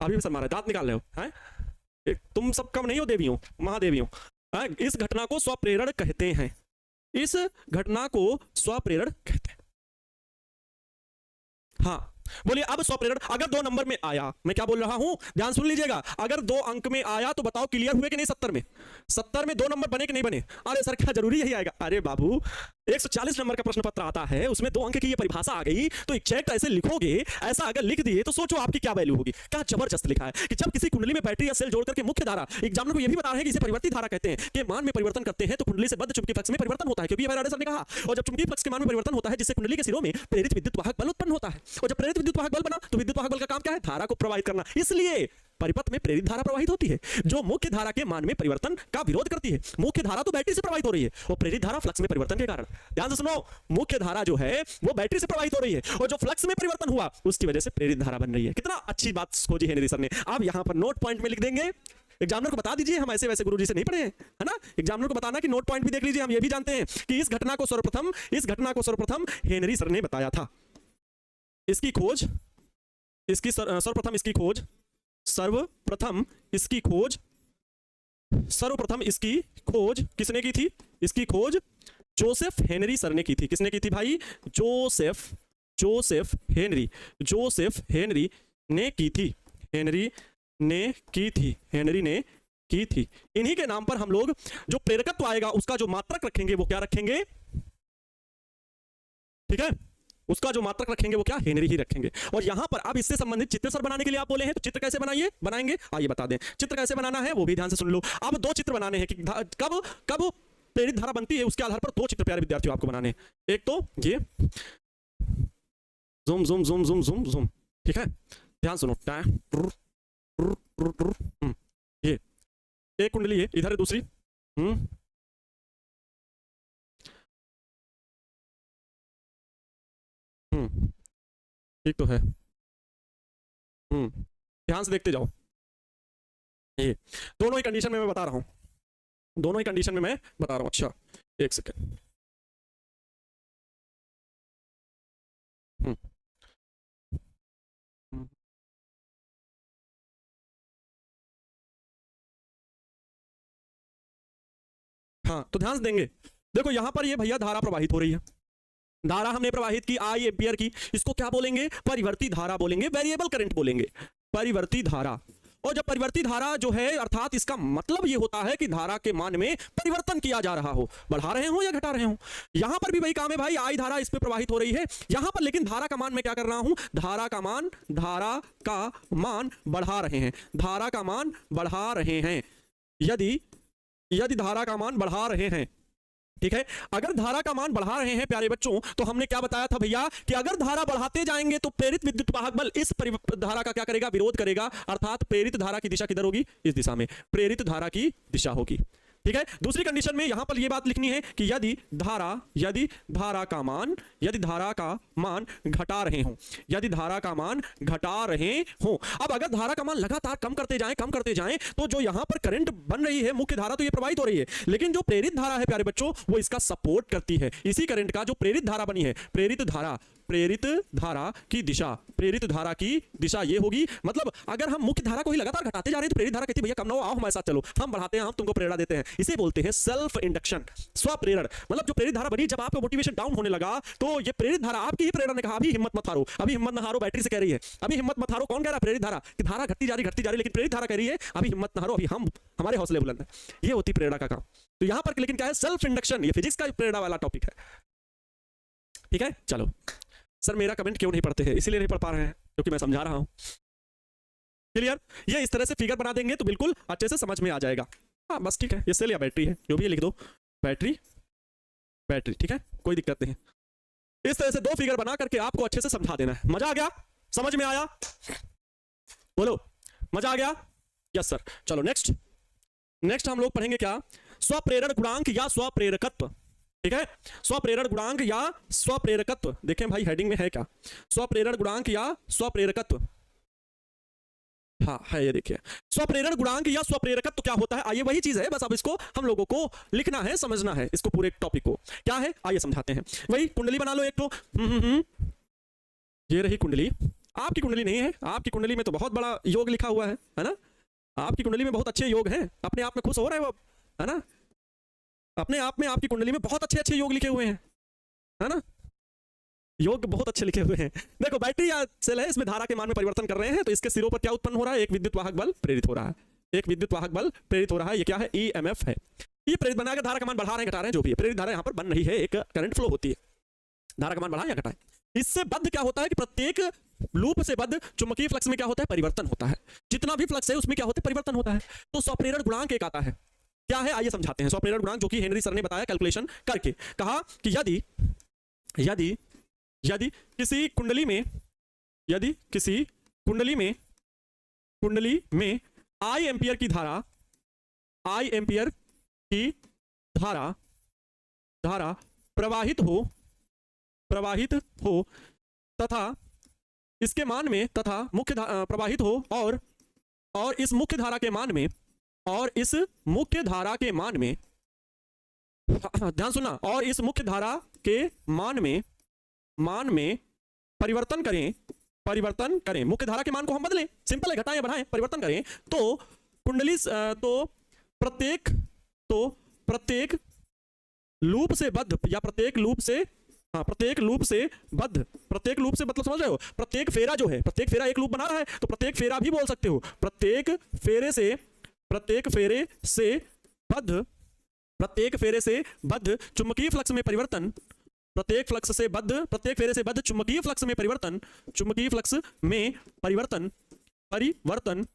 अभी भी शर्मा रहे, दांत निकाल रहे हो हैं? तुम सब कम नहीं हो, देवी हो, महादेवी हो। इस घटना को स्वप्रेरण कहते हैं, इस घटना को स्वप्रेरण कहते हैं। हाँ बोलिए अब स्वप्रेरण अगर 2 नंबर में आया, मैं क्या बोल रहा हूं ध्यान सुन लीजिएगा, अगर 2 अंक में आया तो बताओ क्लियर हुए कि नहीं? 70 में, 70 में 2 नंबर बने कि नहीं बने? अरे सर क्या जरूरी यही आएगा? अरे बाबू 140 नंबर का प्रश्न पत्र आता है, उसमें 2 अंक की ये परिभाषा आ गई, तो एग्जैक्ट ऐसे लिखोगे, ऐसा अगर लिख दिए तो सोचो आपकी क्या वैल्यू होगी। क्या जबरदस्त लिखा है कि जब किसी कुंडली में बैटरी या सेल जोड़ करके मुख्य धारा, एग्जामिनर को यह भी बता रहे हैं कि इसे परिवर्ती धारा कहते हैं, के मान में परिवर्तन करते हैं तो कुंडली से बद्ध चुंबकीय फ्लक्स में परिवर्तन होता है, क्योंकि फैराडे सर ने कहा। और जब चुंबकीय फ्लक्स के मान में परिवर्तन होता है जिससे कुंडली के सिरों में प्रेरित विद्युत वाहक बल उत्पन्न होता है, और जब प्रेरित विद्युत वाहक बल बना तो विद्युत वाहक बल का काम क्या है? धारा को प्रवाहित करना। इसलिए परिपथ में प्रेरित धारा प्रवाहित होती है जो मुख्य धारा के मान में परिवर्तन का विरोध करती है। मुख्य धारा तो बैटरी से प्रवाहित हो रही है और प्रेरित धारा फ्लक्स में परिवर्तन के कारण, ध्यान से सुनो, मुख्य धारा जो है वो बैटरी से प्रवाहित हो रही है और जो फ्लक्स में परिवर्तन हुआ उसकी वजह से प्रेरित धारा बन रही है। कितना अच्छी बात खोजी हेनरी सर ने। आप यहां पर नोट पॉइंट में लिख देंगे, एग्जामिनर को बता दीजिए, हम ऐसे वैसे गुरुजी से नहीं पढ़े हैं, है ना? एग्जामिनर को बताना कि नोट पॉइंट भी देख लीजिए। हम ये भी जानते हैं कि इस घटना को सर्वप्रथम हेनरी सर ने बताया था। इसकी खोज, इसकी सर्वप्रथम इसकी खोज किसने की थी? इसकी खोज जोसेफ हेनरी सर ने की थी। किसने की थी भाई? जोसेफ हेनरी ने की थी। हेनरी ने की थी। इन्हीं के नाम पर हम लोग जो प्रेरकत्व आएगा उसका जो मात्रक रखेंगे वो क्या रखेंगे? ठीक है, उसका जो मात्रक रखेंगे वो क्या? हेनरी ही रखेंगे। और यहां पर अब इससे संबंधित चित्र सर बनाने के लिए आप बोले हैं, तो चित्र कैसे बनाएंगे आइए बता दें। चित्र कैसे बनाना है वो भी ध्यान से सुन लो। अब 2 चित्र बनाने हैं कि कब प्रेरित धारा बनती है, उसके आधार पर 2 चित्र प्यारे विद्यार्थियों आपको बनाने हैं। एक तो ये ज़ूम, ठीक है, ध्यान सुनो। ये एक कुंडली है, इधर है दूसरी। ठीक तो है। ध्यान से देखते जाओ। ये दोनों ही कंडीशन में मैं बता रहा हूं, अच्छा एक सेकेंड। हाँ तो ध्यान से देंगे, देखो यहां पर ये भैया धारा प्रवाहित हो रही है, धारा हमने प्रवाहित की I एम्पियर की, इसको क्या बोलेंगे? परिवर्ती धारा बोलेंगे, वेरिएबल करंट बोलेंगे, परिवर्ती धारा। और जब परिवर्ती धारा जो है, अर्थात इसका मतलब ये होता है कि धारा के मान में परिवर्तन किया जा रहा हो, बढ़ा रहे हो या घटा रहे हो। यहां पर भी वही काम है भाई, I धारा इस पे प्रवाहित हो रही है यहां पर, लेकिन धारा का मान मैं क्या कर रहा हूं? धारा का मान बढ़ा रहे हैं, धारा का मान बढ़ा रहे हैं। यदि धारा का मान बढ़ा रहे हैं, ठीक है, अगर धारा का मान बढ़ा रहे हैं प्यारे बच्चों, तो हमने क्या बताया था भैया कि अगर धारा बढ़ाते जाएंगे तो प्रेरित विद्युत वाहक बल इस धारा का क्या करेगा? विरोध करेगा, अर्थात प्रेरित धारा की दिशा किधर होगी? इस दिशा में प्रेरित धारा की दिशा होगी। ठीक है, दूसरी कंडीशन में यहां पर यह बात लिखनी है कि यदि धारा का मान घटा रहे हों, अब अगर धारा का मान लगातार कम करते जाएं तो जो यहां पर करंट बन रही है, मुख्य धारा तो ये प्रवाहित हो रही है, लेकिन जो प्रेरित धारा है प्यारे बच्चों वो इसका सपोर्ट करती है। इसी करंट का जो प्रेरित धारा बनी है, प्रेरित धारा की दिशा ये होगी। मतलब अगर हम मुख्य धारा को ही लगातार घटाते जा रहे हैं तो प्रेरित धारा कहती है भैया कम ना हो, आओ हमारे साथ चलो, हम बढ़ाते हैं, हम तुमको प्रेरणा देते हैं। इसे बोलते हैं सेल्फ इंडक्शन, स्वप्रेरण। मतलब जो प्रेरित धारा बनी, जब आपका मोटिवेशन डाउन होने लगा तो ये प्रेरित धारा, आपकी ही प्रेरणा ने कहा अभी हिम्मत मत हारो, अभी हिम्मत न हारो, बैटरी से कह रही है अभी हिम्मत मत हारो। कौन कह रहा है? प्रेरित धारा कि धारा घटती जा रही, लेकिन प्रेरित धारा कह रही है अभी हिम्मत न हारो, अभी हमारे हौसले बुलंद है। ये होती प्रेरणा का काम। तो यहां पर लेकिन क्या है? Self induction. ये फिजिक्स का प्रेरणा वाला टॉपिक है। ठीक है, चलो सर मेरा कमेंट क्यों नहीं पढ़ते हैं? इसीलिए नहीं पढ़ पा रहे हैं क्योंकि मैं समझा रहा हूं। क्लियर? ये इस तरह से फिगर बना देंगे तो बिल्कुल अच्छे से समझ में आ जाएगा। हाँ बस ठीक है, ये सेल या बैटरी है, जो भी है लिख दो, बैटरी, ठीक है, कोई दिक्कत नहीं है। इस तरह से 2 फिगर बना करके आपको अच्छे से समझा देना है। मजा आ गया? समझ में आया? बोलो, मजा आ गया? Yes sir. चलो नेक्स्ट हम लोग पढ़ेंगे क्या, स्वप्रेरण गुणांक या स्वप्रेरकत्व। ठीक है, स्वप्रेरण गुणांक या स्वप्रेरकत्व। देखें भाई हेडिंग में है क्या, स्वप्रेरण गुणांक या स्वप्रेरकत्व। हाँ है, ये देखिए, स्वप्रेरण गुणांक या स्वप्रेरकत्व क्या होता है। आइए वही चीज है, बस अब इसको हम लोगों को लिखना है, समझना है इसको, पूरे टॉपिक को क्या है आइए समझाते हैं। वही कुंडली बना लो एक तो, ये रही कुंडली। आपकी कुंडली नहीं है, आपकी कुंडली में तो बहुत बड़ा योग लिखा हुआ है ना, आपकी कुंडली में बहुत अच्छे योग हैं, अपने आप में खुश हो रहे हो है ना, अपने आप में आपकी कुंडली में बहुत अच्छे अच्छे योग लिखे हुए हैं, है ना, योग बहुत अच्छे लिखे हुए हैं। देखो बैटरी या सेल है, इसमें धारा के मान में परिवर्तन कर रहे हैं, तो इसके सिरों पर क्या उत्पन्न हो रहा है, एक विद्युत वाहक बल प्रेरित हो रहा है, एक विद्युत वाहक बल प्रेरित हो रहा है। ये क्या है, ईएमएफ है। ये प्रेरित बनाकर धारा का मान बढ़ा रहे हैं घटा रहे हैं, जो भी है प्रेरित धारा यहाँ पर बन रही है, एक करंट फ्लो होती है, धारा का मान बढ़ाएं या घटाएं। इससे बद्ध क्या होता है कि प्रत्येक लूप से बद्ध चुंबकीय फ्लक्स में क्या होता है, परिवर्तन होता है। जितना भी फ्लक्स है उसमें क्या होता है, परिवर्तन होता है। तो स्वप्रेरण गुणांक एक आता है, क्या है आइए समझाते हैं। स्वप्रेरण गुणांक जो कि हेनरी सर ने बताया कैलकुलेशन करके, कहा कि यदि किसी कुंडली में आई एम्पियर की धारा प्रवाहित हो तथा इसके मान में प्रवाहित हो और इस मुख्य धारा के मान में ध्यान सुनना, और इस मुख्य धारा के मान में परिवर्तन करें, मुख्य धारा के मान को हम बदलें, सिंपल है, घटाएं या बढ़ाएं, परिवर्तन करें, तो कुंडली प्रत्येक लूप से बद्ध या प्रत्येक लूप से बद्ध मतलब समझ रहे हो, प्रत्येक फेरा जो है, प्रत्येक फेरा एक लूप बना रहा है, तो प्रत्येक फेरा भी बोल सकते हो, प्रत्येक फेरे से बद्ध चुंबकीय फ्लक्स में परिवर्तन, प्रत्येक फेरे से बद्ध चुंबकीय फ्लक्स में परिवर्तन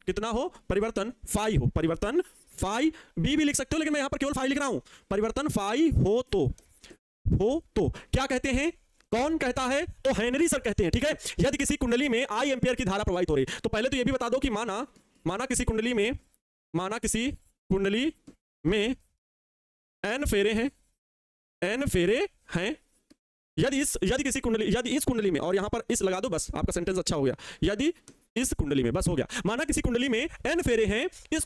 कितना हो, परिवर्तन फाई हो, परिवर्तन फाई बी भी लिख सकते हो, लेकिन मैं यहां पर केवल फाई लिख रहा हूं, परिवर्तन फाई हो तो क्या कहते हैं, कौन कहता है, तो हेनरी सर कहते हैं। ठीक है, यदि किसी कुंडली में आई एम्पियर की धारा प्रवाहित हो रही, तो पहले तो ये भी बता दो कि माना किसी कुंडली में एन फेरे हैं, यदि इस कुंडली में, और यहां पर इस लगा दो, बस आपका सेंटेंस अच्छा हो गया, यदि इस कुंडली में, बस हो गया, माना किसी कुंडली में एन फेरे हैं, यदि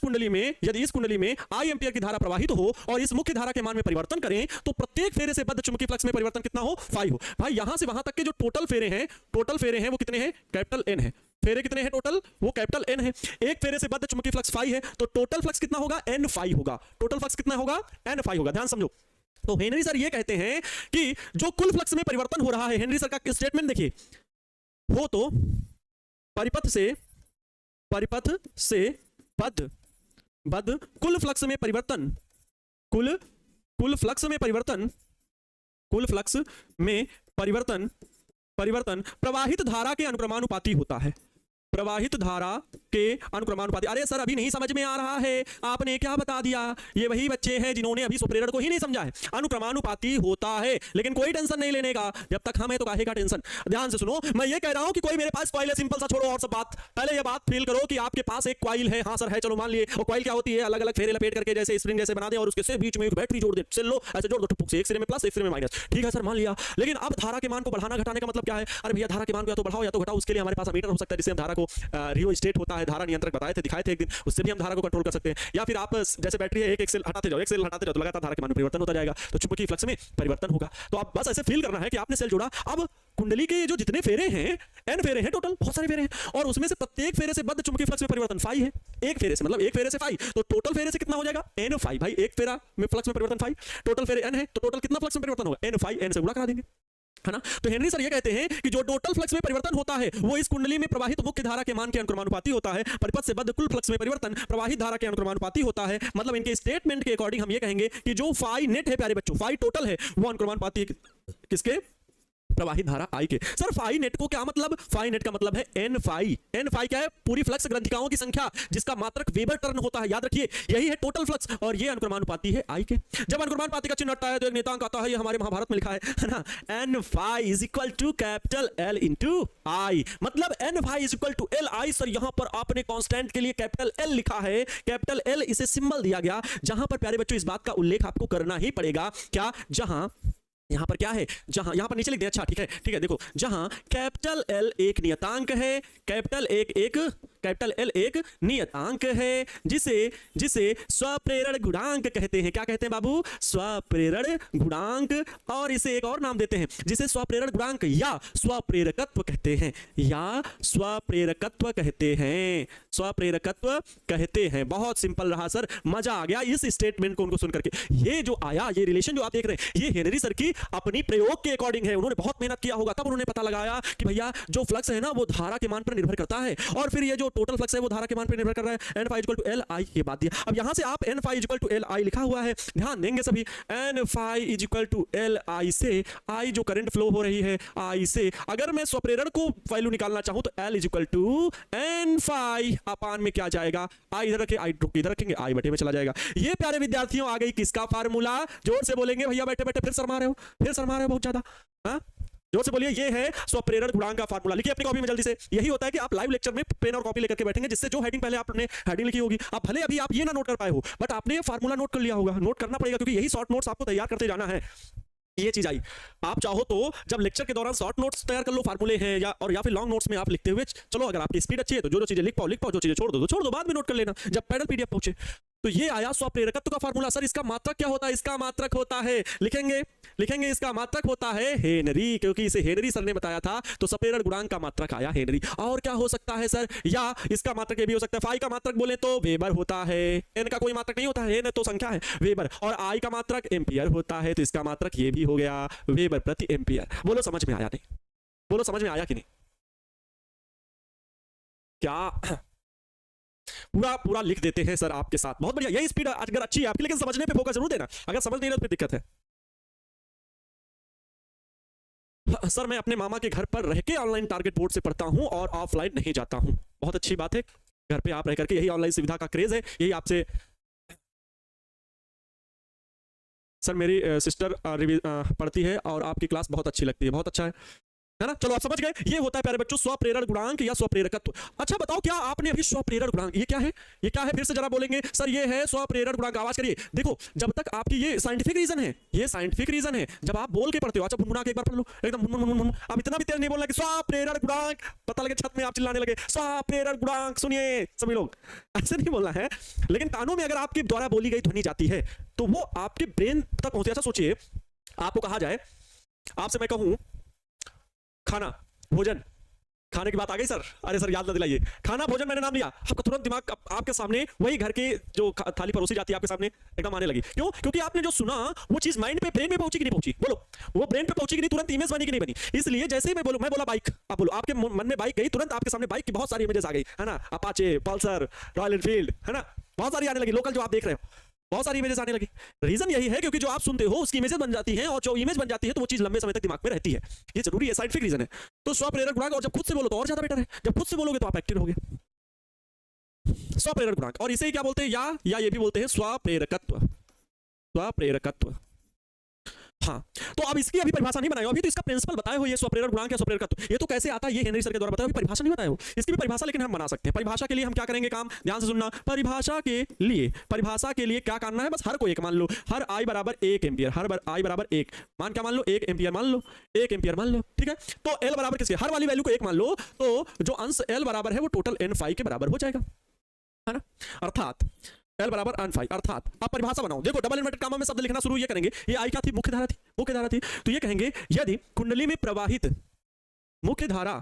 इस कुंडली में आई एम्पियर की धारा प्रवाहित हो और इस मुख्य धारा के मान में परिवर्तन करें, तो प्रत्येक फेरे से बद्ध चुंबकीय फ्लक्स में परिवर्तन कितना हो, फाई हो। भाई यहां से वहां तक के जो टोटल फेरे हैं वो कितने हैं, कैपिटल एन है, फेरे कितने हैं टोटल, वो कैपिटल एन है, एक फेरे से बद्ध चुंबकीय फ्लक्स फाई है, तो टोटल फ्लक्स कितना होगा, एन फाई होगा, टोटल फ्लक्स कितना होगा, एन फाई होगा, ध्यान समझो। तो हेनरी सर ये कहते हैं कि जो कुल फ्लक्स में परिवर्तन हो रहा है, हेनरी सर का स्टेटमेंट देखिए, हो तो परिपथ से बद्ध कुल फ्लक्स में परिवर्तन प्रवाहित धारा के अनुक्रमानुपाती होता है, प्रवाहित धारा के अनुक्रमानुपाती। अरे सर अभी नहीं समझ में आ रहा है, आपने क्या बता दिया, ये वही बच्चे हैं जिन्होंने अभी स्वप्रेरण को ही नहीं समझा है। अनुक्रमानुपाती होता है, लेकिन कोई टेंशन नहीं लेने का, जब तक हम है तो काहे का टेंशन। ध्यान से सुनो, मैं ये कह रहा हूं कि कोई मेरे पास कॉइल है, सिंपल सा, छोड़ो और सब बात, पहले ये बात फील करो कि आपके पास एक कॉइल है। हाँ सर है, चलो मान लिए, और कॉइल क्या होती है, अलग अलग फेरे लपेट करके जैसे स्प्रिंग जैसे बना दे और उसके बीच में एक बैटरी जोड़ दे, चल लो ऐसे जोड़ दो टुक से, एक सिरे में प्लस एक सिरे में माइनस, ठीक है सर मान लिया। लेकिन अब धारा के मान को बढ़ाना घटाने का मतलब क्या है, अरे भैया धारा के मान को या तो बढ़ाओ या तो घटाओ, उसके लिए हमारे पास मीटर हो सकता है, जिससे हम धारा को रियो स्टेट होता है, धारा नियंत्रक बताए थे, दिखाए थे एक दिन, उससे भी हम धारा को कंट्रोल कर सकते हैं। या फिर आप जैसे बैटरी है, एक सेल हटाते जाओ तो लगातार धारा के मान में परिवर्तन होता जाएगा, तो चुंबकीय फ्लक्स में परिवर्तन होगा। तो आप बस ऐसे फील करना है कि आपने सेल जोड़ा। अब कुंडली के जो जितने फेरे हैं, एन फेरे हैं टोटल, बहुत सारे फेरे हैं, और उसमें से प्रत्येक फेरे से बद्ध चुंबकीय फ्लक्स में परिवर्तन फाई है, एक फेरे से, मतलब एक फेरे से फाई, तो टोटल फेरे से कितना हो जाएगा, एन फाई। भाई एक फेरा में फ्लक्स में परिवर्तन फाई, टोटल फेरे एन है, तो टोटल कितना फ्लक्स में परिवर्तन होगा, एन फाई, एन से गुणा करा देंगे, है ना। तो हेनरी सर ये कहते हैं कि जो टोटल फ्लक्स में परिवर्तन होता है वो इस कुंडली में प्रवाहित मुख्य धारा के मान के अनुक्रमानुपाती होता है, परिपथ से बद्ध कुल फ्लक्स में परिवर्तन प्रवाहित धारा के अनुक्रमानुपाती होता है। मतलब इनके स्टेटमेंट के अकॉर्डिंग हम ये कहेंगे कि जो फाई नेट है प्यारे बच्चों, फाई टोटल है, वो अनुक्रमानुपाती है किसके, प्रवाहित धारा आई के। सर फाई नेट को क्या मतलब? फाई नेट का मतलब है एन फाई। एन फाई क्या है? पूरी फ्लक्स ग्रंथिकाओं की संख्या जिसका मात्रक वेबर टर्न होता है, याद रखिए यही है टोटल फ्लक्स, और ये अनुक्रमानुपाती है आई के। जब अनुक्रमानुपाती का चिन्ह हटता है तो एक नियतांक आता है, ये हमारे महाभारत में लिखा है ना, N phi is equal to capital L into I. मतलब N phi is equal to L I. Sir यहां पर आपने कांस्टेंट के लिए कैपिटल एल लिखा है, कैपिटल एल इसे सिंबल दिया गया, जहां पर प्यारे बच्चों इस बात का उल्लेख आपको करना ही पड़ेगा, क्या? जहां यहां पर क्या है, जहां यहां पर नीचे लिख दे, अच्छा ठीक है देखो, जहां कैपिटल एल एक नियतांक है, कैपिटल एल एक नियतांक है, जिसे स्वप्रेरण गुणांक कहते हैं। क्या कहते हैं बाबू? स्वप्रेरण गुणांक। और इसे एक और नाम देते हैं जिसे स्वप्रेरण गुणांक या स्वप्रेरकत्व कहते हैं, या स्वप्रेरकत्व कहते हैं, स्वप्रेरकत्व कहते हैं। बहुत सिंपल रहा सर, मजा आ गया इस स्टेटमेंट को उनको सुन करके। ये जो आया, ये रिलेशन जो आप देख रहे हैं, ये हेनरी सर की अपनी प्रयोग के अकॉर्डिंग है। उन्होंने बहुत मेहनत किया होगा, तब उन्होंने पता लगाया कि भैया जो फ्लक्स है ना वो धारा के मान पर निर्भर करता है, और फिर ये जो टोटल फ्लक्स है वो धारा के मान पर निर्भर कर रहा है। N phi equal to L I, ये बात दिया। अब यहां से आप N phi equal to L I लिखा हुआ है, ध्यान देंगे सभी। N phi is equal to L I से, आई जो करंट फ्लो हो रही है आई से, अगर मैं स्वप्रेरण को वैल्यू निकालना चाहूं तो L is equal to N phi अपान में क्या जाएगा, आई इधर रखे, आई इधर रखेंगे, आई बटे में चला जाएगा। ये प्यारे विद्यार्थियों आ गई किसका फार्मूला? जोर से बोलेंगे भैया, बैठे बैठे फिर शर्मा रहे हो बहुत ज्यादा, हाँ जोर से बोलिए। ये है स्वप्रेरण गुणांक का फार्मूला। लिखिए अपनी कॉपी में जल्दी से। यही होता है कि आप लाइव लेक्चर में पेन और कॉपी लेकर के बैठेंगे, जिससे जो हेडिंग पहले आपने हेडिंग लिखी होगी, आप भले अभी आप ये ना नोट कर पाए हो, बट आपने ये फार्मूला नोट कर लिया होगा। नोट करना पड़ेगा क्योंकि यही शॉर्ट नोट्स आपको तैयार करते जाना है। ये चीज आई, आप चाहो तो जब लेक्चर के दौरान शॉर्ट नोट्स तैयार कर लो, फार्मूले हैं या फिर लॉन्ग नोट्स में आप लिखते हुए चलो। अगर आपकी स्पीड अच्छी है तो जो चीजें लिख पाओ, जो चीजें छोड़ दो, बाद में नोट कर लेना जब पैडल पीडीएफ पहुंचे। तो ये आया स्वप्रेरकत्व का फार्मूला। सर इसका मात्रक क्या होता है? इसका मात्रक होता है, लिखेंगे इसका मात्रक होता है हेनरी, क्योंकि इसे हेनरी सर ने बताया था, तो स्वप्रेरण गुणांक का मात्रक आया हेनरी। और क्या हो सकता है सर? या इसका मात्रक ये भी हो सकता है, फाई का मात्रक बोले तो वेबर होता है, एन का कोई मात्रक नहीं होता है, एन तो संख्या है, वेबर, और आई का मात्रक एम्पियर होता है, तो इसका मात्रक ये भी हो गया वेबर प्रति एम्पियर। बोलो समझ में आया नहीं? बोलो समझ में आया कि नहीं? क्या पूरा लिख देते हैं सर आपके साथ, बहुत बढ़िया। यही स्पीड अगर अच्छी है आपकी, लेकिन समझने पे फोकस जरूर देना, अगर समझ नहीं रहे तो फिर दिक्कत है। सर मैं अपने मामा के घर पर रह के ऑनलाइन टारगेट बोर्ड से पढ़ता हूं और ऑफलाइन नहीं जाता हूं। बहुत अच्छी बात है, घर पे आप रह करके, यही ऑनलाइन सुविधा का क्रेज है, यही आपसे। सर मेरी सिस्टर पढ़ती है और आपकी क्लास बहुत अच्छी लगती है, बहुत अच्छा है ना। चलो आप समझ गए, ये होता है प्यारे बच्चों स्वप्रेरण गुणांक या स्वप्रेरकत्व। अच्छा बताओ, क्या आपने अभी स्वप्रेरण गुणांक, ये क्या है? ये क्या है? फिर से जरा बोलेंगे सर, ये है स्वप्रेरण गुणांक। आवाज करिए। देखो जब तक आपकी ये साइंटिफिक रीजन है, ये साइंटिफिक रीजन है, जब आप बोल के पढ़ते हो, अच्छा गुनगुना के एक बार पढ़ लो एकदम। अब इतना भी तेज नहीं बोलना कि स्वप्रेरण गुणांक, पता लगे छत में आप चिल्लाने लगे स्वप्रेरण गुणांक। सुनिए सभी लोग, ऐसे नहीं बोलना है, लेकिन कानों में अगर आपके द्वारा बोली गई ध्वनि जाती है तो वो आपके ब्रेन तक पहुंचे। अच्छा सोचिए, आपको कहा जाए, आपसे मैं कहूं खाना भोजन, खाने की बात आ गई सर, अरे सर याद ना दिलाइए, खाना भोजन मैंने नाम लिया, आपका तुरंत दिमाग आपके सामने वही घर के जो थाली परोसी जाती है आपके सामने एकदम आने लगी। क्यों? क्योंकि आपने जो सुना वो चीज माइंड पे, ब्रेन में पहुंची कि नहीं पहुंची? बोलो, वो ब्रेन पे पहुंची कि नहीं? तुरंत इमेज बनी कि नहीं बनी? इसलिए जैसे ही मैं बोला बाइक, आप बोलो, आपके मन में बाइक गई, तुरंत आपके सामने बाइक की बहुत सारी इमेजेस आ गई, है ना, अपाचे, पल्सर, रॉयल एनफील्ड, है ना, बहुत सारी आने लगी, लोकल जो आप देख रहे हो बहुत सारी इमेजेस आने लगी। रीजन यही है क्योंकि जो आप सुनते हो उसकी इमेजेस बन जाती हैं, और जो इमेज बन जाती है तो वो चीज लंबे समय तक दिमाग में रहती है। ये जरूरी है, साइंटिफिक रीजन है। तो स्वप्रेरक गुणांक, और जब खुद से बोलो तो और ज्यादा बेटर है, जब खुद से बोलोगे तो आप एक्टिव होगे। स्वप्रेरक गुणांक, और इसे ही क्या बोलते हैं? या ये भी बोलते हैं स्वप्रेरकत्व, स्वप्रेरकत्व। हाँ, तो अब इसकी अभी परिभाषा नहीं बनाई, अभी तो इसका प्रिंसिपल बताए हो, ये स्वप्रेरक गुणांक या स्वप्रेरकत्व, ये तो कैसे आता है ये हेनरी सर के द्वारा बताया, अभी परिभाषा नहीं बताया हो। इसकी भी परिभाषा लेकिन हम बना सकते हैं। परिभाषा के लिए हम क्या करेंगे काम, ध्यान से सुनना। परिभाषा के लिए क्या करना है, बस हर को एक मान लो, हर आई बराबर 1 एम्पियर, हर आई बराबर 1 मान, क्या मान लो, 1 एम्पियर मान लो, 1 एम्पियर मान लो, ठीक है। तो एल बराबर किसके, हर वाली वैल्यू को 1 मान लो, तो जो अंश एल बराबर है वो टोटल एन फाई के बराबर हो जाएगा, है ना। अर्थात एल बराबर एन फाई, अर्थात आप परिभाषा बनाओ। देखो डबल इन्वर्टेड कामा में शब्द लिखना शुरू ये करेंगे। ये आई क्या थी? मुख्य धारा थी। तो ये कहेंगे यदि कुंडली में प्रवाहित मुख्य धारा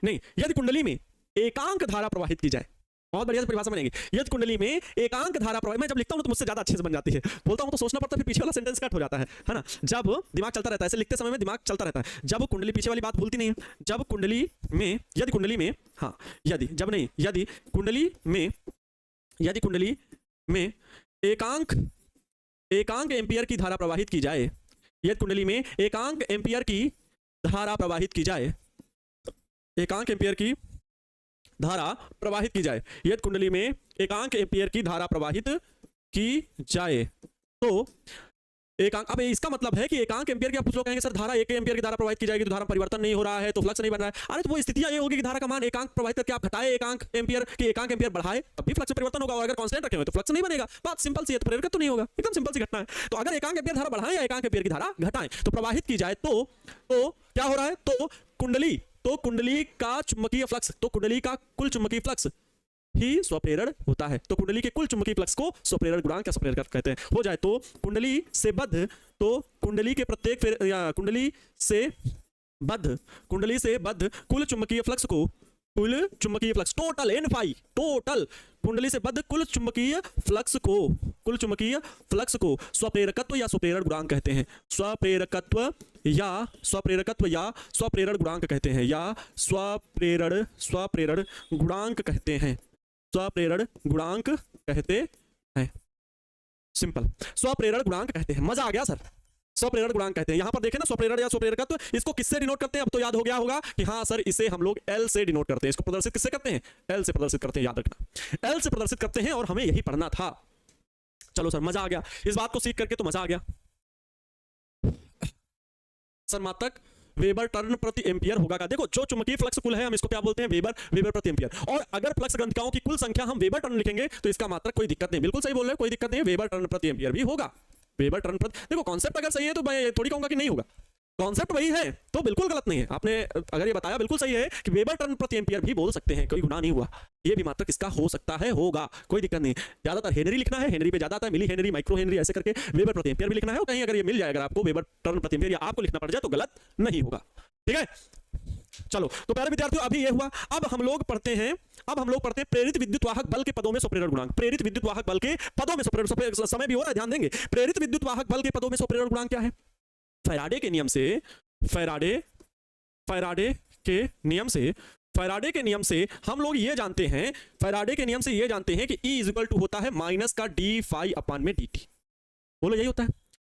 नहीं, यदि कुंडली में एकांक धारा प्रवाहित की जाए, बहुत बढ़िया से परिभाषा बनेगी। यदि कुंडली में एकांक धारा प्रवाहित, मैं जब लिखता हूं तो मुझसे ज्यादा अच्छे से बन जाती है, बोलता हूं तो सोचना पड़ता है, फिर पीछे वाला सेंटेंस कट हो जाता है ना। जब दिमाग चलता रहता है, ऐसे लिखते समय में दिमाग चलता रहता है, जब कुंडली, पीछे वाली बात भूलती नहीं है, जब कुंडली में, यदि कुंडली में, हाँ यदि, जब नहीं, यदि कुंडली में एकांक एम्पियर की धारा प्रवाहित की जाए, यदि कुंडली में एकांक एम्पियर की धारा प्रवाहित की जाए, एकांक एम्पियर की धारा प्रवाहित की जाए, यदि कुंडली में एकांक एम्पियर की धारा प्रवाहित की जाए तो एकांक, अब इसका मतलब है कि एकांक एम्पियर की, आप कुछ लोग कहेंगे सर धारा 1 एम्पियर की धारा प्रवाहित की जाएगी तो धारा परिवर्तन नहीं हो रहा है, तो फ्लक्स नहीं बन रहा है। अरे तो वो स्थितियां ये होगी कि धारा का मान एकांक प्रवाहित करके आप घटाए एकांक एम्पियर की, एकांक एम्पियर बढ़ाए तब भी फ्लक्स में परिवर्तन होगा, और अगर कांस्टेंट रखे हुए तो फ्लक्स नहीं बनेगा। बात सिंपल सी है, तो प्रेरकत्व तो नहीं होगा, एकदम सिंपल सी घटना है। तो अगर एकांक एम्पियर धारा बढ़ाएं या एकांक एम्पियर की धारा घटाएं तो प्रवाहित की जाए तो क्या हो रहा है, तो कुंडली का चुंबकीय फ्लक्स, तो कुंडली का कुल चुंबकीय फ्लक्स ही स्वप्रेरण होता है। तो कुंडली के कुल चुंबकीय फ्लक्स को स्वप्रेरण गुणांक या स्वप्रेरक कहते हैं। हो जाए तो कुंडली से बद्ध, तो कुंडली के प्रत्येक कुंडली से बद्ध कुल चुंबकीय फ्लक्स को, कुल चुंबकीय flux total N phi, total कुंडली से बद्ध कुल चुंबकीय फ्लक्स को स्वप्रेरकत्व या स्वप्रेरण गुणांक कहते हैं। स्वप्रेरकत्व या स्वप्रेरण गुणांक कहते हैं, या स्वप्रेरण गुणांक कहते हैं, स्वप्रेरण गुणांक कहते हैं। सिंपल, स्वप्रेरण गुणांक कहते हैं। मजा आ गया सर, स्वप्रेरण गुणांक कहते हैं। यहां पर देखें ना, स्वप्रेरण या स्वप्रेरकत्व, इसको किससे डिनोट करते हैं, अब तो याद हो गया होगा कि हाँ सर इसे हम लोग एल से डिनोट करते हैं। इसको प्रदर्शित किससे करते हैं, एल से प्रदर्शित करते हैं, याद रखना एल से प्रदर्शित करते हैं, और हमें यही पढ़ना था। चलो सर मजा आ गया, इस बात को सीख करके तो मजा आ गया। सर मात्रक वेबर टर्न प्रति एम्पियर होगा का, देखो जो चुंबकीय फ्लक्स कुल है हम इसको क्या बोलते हैं, वेबर प्रति एम्पियर। और अगर फ्लक्स घनताओं की कुल संख्या हम वेबर टर्न लिखेंगे तो इसका मात्रक कोई दिक्कत नहीं, बिल्कुल सही बोल रहे हैं, कोई दिक्कत नहीं है, वेबर टर्न प्रति एम्पियर भी होगा। वेबर टर्न प्रति, देखो कॉन्सेप्ट अगर सही है तो मैं थोड़ी कहूंगा कि नहीं होगा, कॉन्सेप्ट वही है तो बिल्कुल गलत नहीं है। आपने अगर ये बताया बिल्कुल सही है कि वेबर टर्न प्रति एम्पियर भी बोल सकते हैं, कोई गुनाह नहीं हुआ। ये भी मात्रक इसका हो सकता है, होगा, कोई दिक्कत नहीं। ज्यादातर हेनरी लिखना है, हेनरी पे ज्यादा आता है, मिली हेनरी, माइक्रो हेनरी, ऐसे करके वेबर प्रति एम्पियर भी लिखना है। और कहीं अगर ये मिल जाए, अगर आपको वेबर टर्न प्रति एम्पियर या आपको लिखना पड़ जाए तो गलत नहीं होगा, ठीक है। चलो तो प्यारे विद्यार्थियों, अभी ये हुआ। अब हम लोग पढ़ते हैं प्रेरित विद्युत वाहक बल के पदों में स्वप्रेरण गुणांक। प्रेरित विद्युत वाहक बल के पदों में स्वप्रेरण, समय भी हो रहा है, ध्यान देंगे। प्रेरित विद्युत वाहक बल के पदों में स्वप्रेरण गुणांक क्या है? फैराडे के नियम से हम लोग ये जानते हैं, कि E इक्वल टू होता है माइनस का डी फाई अपान में dt। बोलो यही होता है,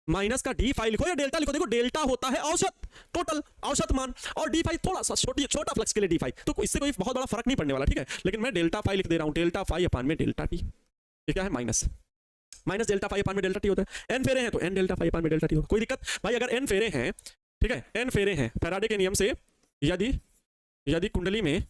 माइनस का डी फाई लिखो या डेल्टा लिखो। देखो डेल्टा होता है औसत, टोटल औसत मान, और डी फाई थोड़ा सा छोटा फ्लक्स के लिए डी फाई, तो इससे कोई बहुत बड़ा फर्क नहीं पड़ने वाला, ठीक है। लेकिन मैं डेल्टा फाई लिख दे रहा हूं, डेल्टा फाई अपान में डेल्टा टी। ये क्या है, माइनस डेल्टा फाई अपान में डेल्टा टी होता है। एन फेरे हैं तो एन डेल्टा फाई अपान में डेल्टा टी होगा, कोई दिक्कत भाई। अगर एन फेरे हैं, ठीक है, एन फेरे हैं फैराडे के नियम से, यदि कुंडली में,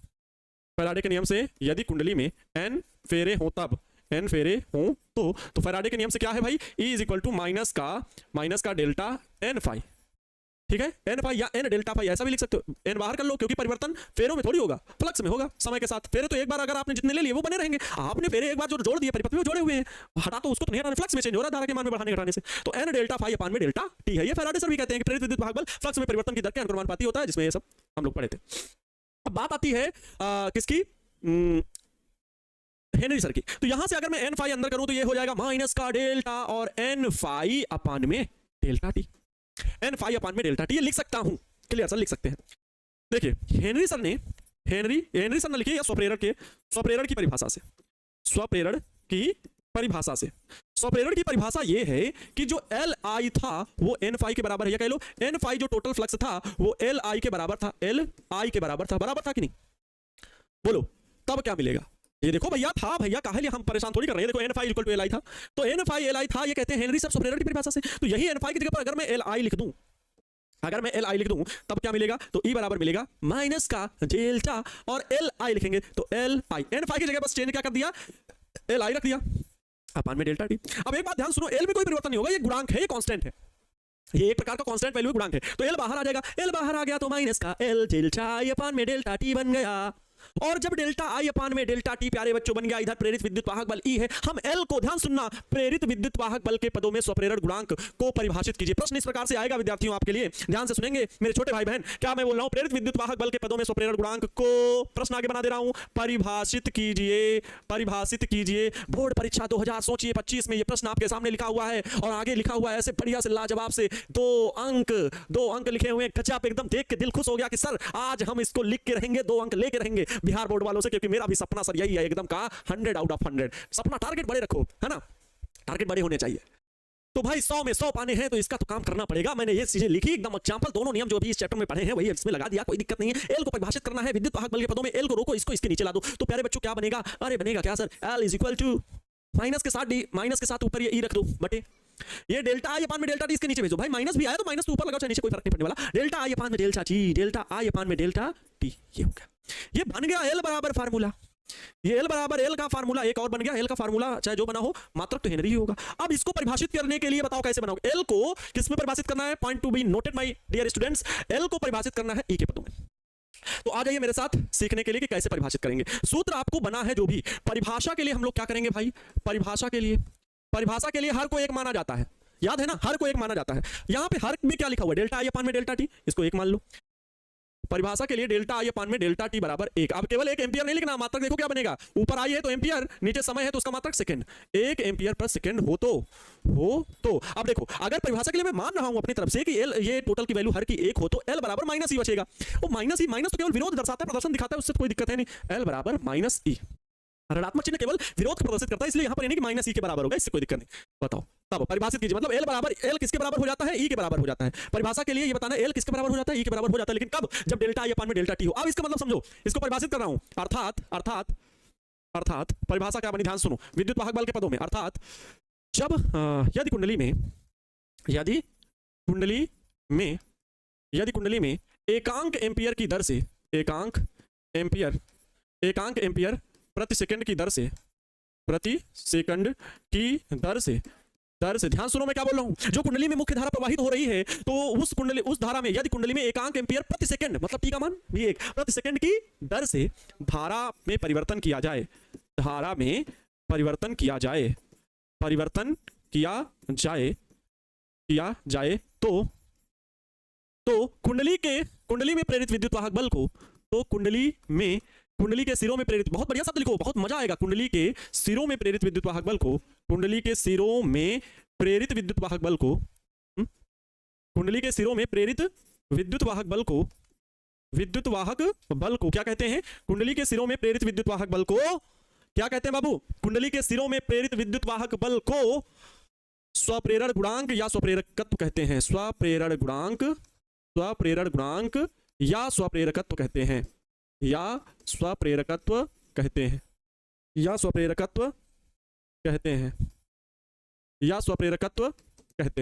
फैराडे के नियम से यदि कुंडली में एन फेरे हो, तब एन फेरे हो तो फैराडे के नियम से क्या है भाई, E is equal to minus का डेल्टा एन फाई, ठीक है। एन फाई या एन डेल्टा फाई ऐसा भी लिख सकते हो, एन बाहर कर लो, क्योंकि परिवर्तन फेरों में थोड़ी होगा, फ्लक्स में होगा समय के साथ। फेरे तो एक बार अगर आपने जितने ले लिए वो बने रहेंगे, आपने फेरे एक बार जो जोड़ दिए परिपथ में जोड़े हुए हैं, हटा तो उसको तो नहीं हटाना, फ्लक्स में चेंज हो रहा है धारा के मान में बढ़ाने घटाने से। तो एन डेल्टा फाई अपान में डेल्टा टी है। ये फैराडे सर भी कहते हैं कि प्रेरित विद्युत वाहक बल फ्लक्स में परिवर्तन की दर के अनुपाती होता है, जिसमें ये सब हम लोग पढ़े थे। अब बात आती है किसकी, हेनरी सर की। तो यहां से अगर मैं एन फाई अंदर करूं तो ये हो जाएगा माइनस का डेल्टा और एन फाई अपान में डेल्टा टी, एन फाई अपान में डेल्टा टी, ये लिख सकता हूं, क्लियर सर, लिख सकते हैं। देखिए हेनरी सर ने लिखी है स्वप्रेरण की परिभाषा से, स्वप्रेरण की परिभाषा ये है कि जो एल आई था वो एन फाई के बराबर है, या कह लो एन फाई जो टोटल फ्लक्स था वो एल आई के बराबर था, बराबर था कि नहीं, बोलो तब क्या मिलेगा। ये देखो भैया काहे हम परेशान थोड़ी कर रहे हैं। देखो n phi equal to L I था, तो एन फाई एल आई था, ये कहते हैं हेनरी सब स्वप्रेरण की परिभाषा से। तो यही एन फाई की जगह पर अगर मैं एल आई लिख दूं, तब क्या मिलेगा, तो E बराबर मिलेगा माइनस का डेल्टा और एल आई लिखेंगे तो एल आई, एन फाई की जगह बस चेंज क्या कर दिया, एल आई रख दिया अपान में डेल्टा टी। अब एक बात ध्यान सुनो, एल में कोई परिवर्तन नहीं होगा, ये गुणांक है, ये कांस्टेंट है, ये एक प्रकार का कांस्टेंट वैल्यू गुणांक है। तो एल बाहर आ जाएगा, एल बाहर आ गया तो माइनस का एल डेल्टा आई अपान में डेल्टा टी बन गया। और जब डेल्टा आई अपान में डेल्टा टी प्यारे बच्चों बन गया, इधर प्रेरित विद्युत वाहक बल E है, हम L को, ध्यान सुनना, प्रेरित विद्युत वाहक बल के पदों में स्वप्रेरण गुणांक को परिभाषित कीजिए। प्रश्न इस प्रकार से आएगा विद्यार्थियों आपके लिए, ध्यान से सुनेंगे मेरे छोटे भाई बहन। क्या मैं बोल रहा हूं, प्रेरित विद्युत वाहक बल के पदों में स्वप्रेरण गुणांक को, प्रश्न आगे बना दे रहा हूं, परिभाषित कीजिए। बोर्ड परीक्षा 2025 में ये प्रश्न आपके सामने लिखा हुआ है, और आगे लिखा हुआ है ऐसे बढ़िया से लाजवाब से 2 अंक लिखे हुए हैं, गजब, एकदम देख के दिल खुश हो गया कि सर आज हम इसको लिख के रहेंगे, 2 अंक लेके रहेंगे बिहार बोर्ड वालों से, क्योंकि मेरा भी सपना सर यही है एकदम का 100 आउट ऑफ 100। सपना टारगेट बड़े रखो, है ना, टारगेट बड़े होने चाहिए। तो भाई 100 में 100 पाने हैं तो इसका तो काम करना पड़ेगा। मैंने ये चीजें लिखी एकदम एग्जांपल, दोनों नियम जो अभी इस चैप्टर में पढ़े हैं वही इसमें लगा दिया, कोई दिक्कत नहीं है। एल को परिभाषित करना है विद्युत वाहक बल के पदों में, एल को रोको, इसको इसके नीचे ला दो, तो प्यारे बच्चों क्या बनेगा? अरे बनेगा क्या सर, L is equal to minus के साथ डी, माइनस के साथ ऊपर ये ई रख दो बटे ये डेल्टा आई अपान में डेल्टा टी, इसके नीचे भेजो। भाई माइनस भी आया तो माइनस तो ऊपर लगाओ चाहे नीचे, कोई फर्क नहीं पड़ने वाला। डेल्टा आई अपान में डेल्टा टी, डेल्टा आई अपान में डेल्टा टी, ये हो गया, ये बन गया एल बराबर फार्मूला। ये एल बराबर एल का फार्मूला एक और बन गया, एल का फार्मूला चाहे जो बना हो मात्रक तो हेनरी ही होगा। अब इसको परिभाषित करने के लिए बताओ कैसे बनाओगे? एल को किस में परिभाषित करना है? Point to be noted my dear students, L को परिभाषित करना है ई के पदों में। तो आ जाइए मेरे साथ सीखने के लिए कि कैसे परिभाषित करेंगे। सूत्र आपको बना है जो भी, परिभाषा के लिए हम लोग क्या करेंगे भाई? परिभाषा के लिए हर को एक माना जाता है, याद है ना, हर को एक माना जाता है। यहां पे हर में क्या लिखा हुआ है? डेल्टा आई अपान में डेल्टा टी, इसको एक मान लो। परिभाषा के लिए डेल्टा आई अपान में डेल्टा टी बराबर एक। अब केवल 1 एम्पियर नहीं लिखना, मात्रक देखो क्या बनेगा, ऊपर आई है तो एम्पियर, नीचे समय है तो उसका मात्रक सेकंड, 1 एम्पियर पर सेकंड हो तो अब देखो, अगर परिभाषा के लिए मैं मान रहा हूं अपनी तरफ से कि एल, ये टोटल की वैल्यू हर की 1 हो तो एल बराबर माइनस ई बचेगा। वो माइनस ई, माइनस तो केवल विरोध दर्शाता है, प्रदर्शन दिखाता है, उससे कोई दिक्कत है नहीं। एल बराबर माइनस ई, ऋणात्मक चिन्ह केवल विरोध को प्रदर्शित करता है, इसलिए यहां पर यानी कि माइनस ई के बराबर होगा, इससे कोई दिक्कत नहीं। बताओ तब परिभाषित कीजिए, मतलब एल बराबर, एल किसके बराबर हो जाता है? ई के बराबर हो जाता है। परिभाषा के लिए ये बताना एल किसके बराबर हो जाता है? ई के बराबर हो जाता है, लेकिन कब? जब डेल्टा आई अपान में डेल्टा टी हो। अब इसका मतलब समझो, इसको परिभाषित कर रहा हूं, अर्थात परिभाषा क्या बनी, ध्यान सुनो, विद्युत वाहक बल के पदों में, अर्थात जब यदि कुंडली में एकांक एम्पियर की दर से, एकांक एम्पियर प्रति सेकंड की दर से, ध्यान सुनो मैं क्या बोल रहा हूं, जो कुंडली में मुख्य धारा प्रवाहित हो रही है तो उस धारा में यदि कुंडली में एकांक एम्पियर प्रति सेकंड, मतलब टी का मान भी 1 प्रति सेकंड की दर से धारा में परिवर्तन किया जाए, तो कुंडली में प्रेरित विद्युत वाहक बल को, तो कुंडली के सिरों में प्रेरित, बहुत बढ़िया शब्द लिखो, बहुत मजा आएगा, कुंडली के सिरों में प्रेरित विद्युत वाहक बल को, कुंडली के सिरों में प्रेरित विद्युत वाहक बल को क्या कहते हैं? कुंडली के सिरों में प्रेरित विद्युत वाहक बल को क्या कहते हैं बाबू? कुंडली के सिरों में प्रेरित विद्युत वाहक बल को स्वप्रेरण गुणांक या स्वप्रेरकत्व कहते हैं। स्वप्रेरण गुणांक या स्वप्रेरकत्व कहते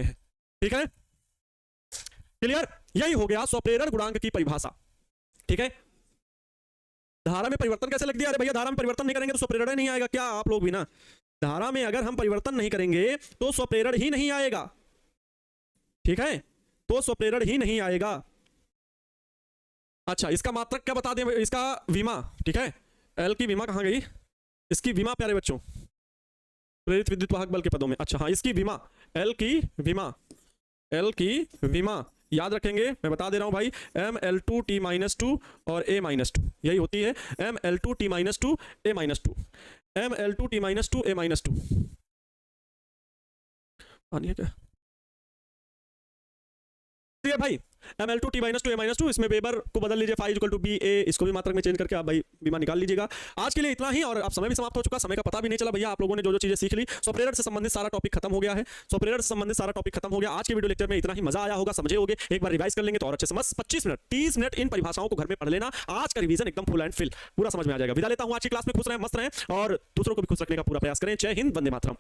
हैं, ठीक है, क्लियर? यही हो गया स्वप्रेरण गुणांक की परिभाषा, ठीक है। धारा में परिवर्तन कैसे लग दिया? अरे भैया धारा में परिवर्तन नहीं करेंगे तो स्वप्रेरण नहीं आएगा क्या? आप लोग भी ना, धारा में अगर हम परिवर्तन नहीं करेंगे तो स्वप्रेरण ही नहीं आएगा, ठीक है, तो स्वप्रेरण ही नहीं आएगा। अच्छा, इसका मात्रक क्या बता दें? इसका विमा, ठीक है, एल की विमा कहां गई? इसकी विमा प्यारे बच्चों, प्रेरित विद्युत वाहक बल के पदों में, अच्छा हाँ, इसकी विमा, एल की विमा याद रखेंगे, मैं बता दे रहा हूं भाई, mL2T-2 और A-2, यही होती है mL2T-2 A-2, mL2T-2 A-2, आनिए क्या भाई, mL2T-2 A-2, इसमें वेबर को बदल लीजिए, phi = BA, इसको भी मात्रक में चेंज करके आप भाई विमा निकाल लीजिएगा। आज के लिए इतना ही, और अब समय भी समाप्त हो चुका, समय का पता भी नहीं चला भैया, आप लोगों ने जो चीजें सीख ली। स्वप्रेरण से संबंधित सारा टॉपिक खत्म हो गया है, आज के वीडियो लेक्चर में इतना ही, मजा आया होगा, समझे होगे, एक बार रिवाइज कर लेंगे तो और अच्छे से, बस 25 मिनट 30 मिनट इन परिभाषाओं को घर में पढ़ लेना, आज का रिवीजन एकदम फुल एंड फिल पूरा समझ में आ जाएगा। विदा लेता हूं, आज की क्लास में खुश रहें, मस्त रहें और दूसरों को भी खुश रखने का पूरा प्रयास करें। जय हिंद, वंदे मातरम।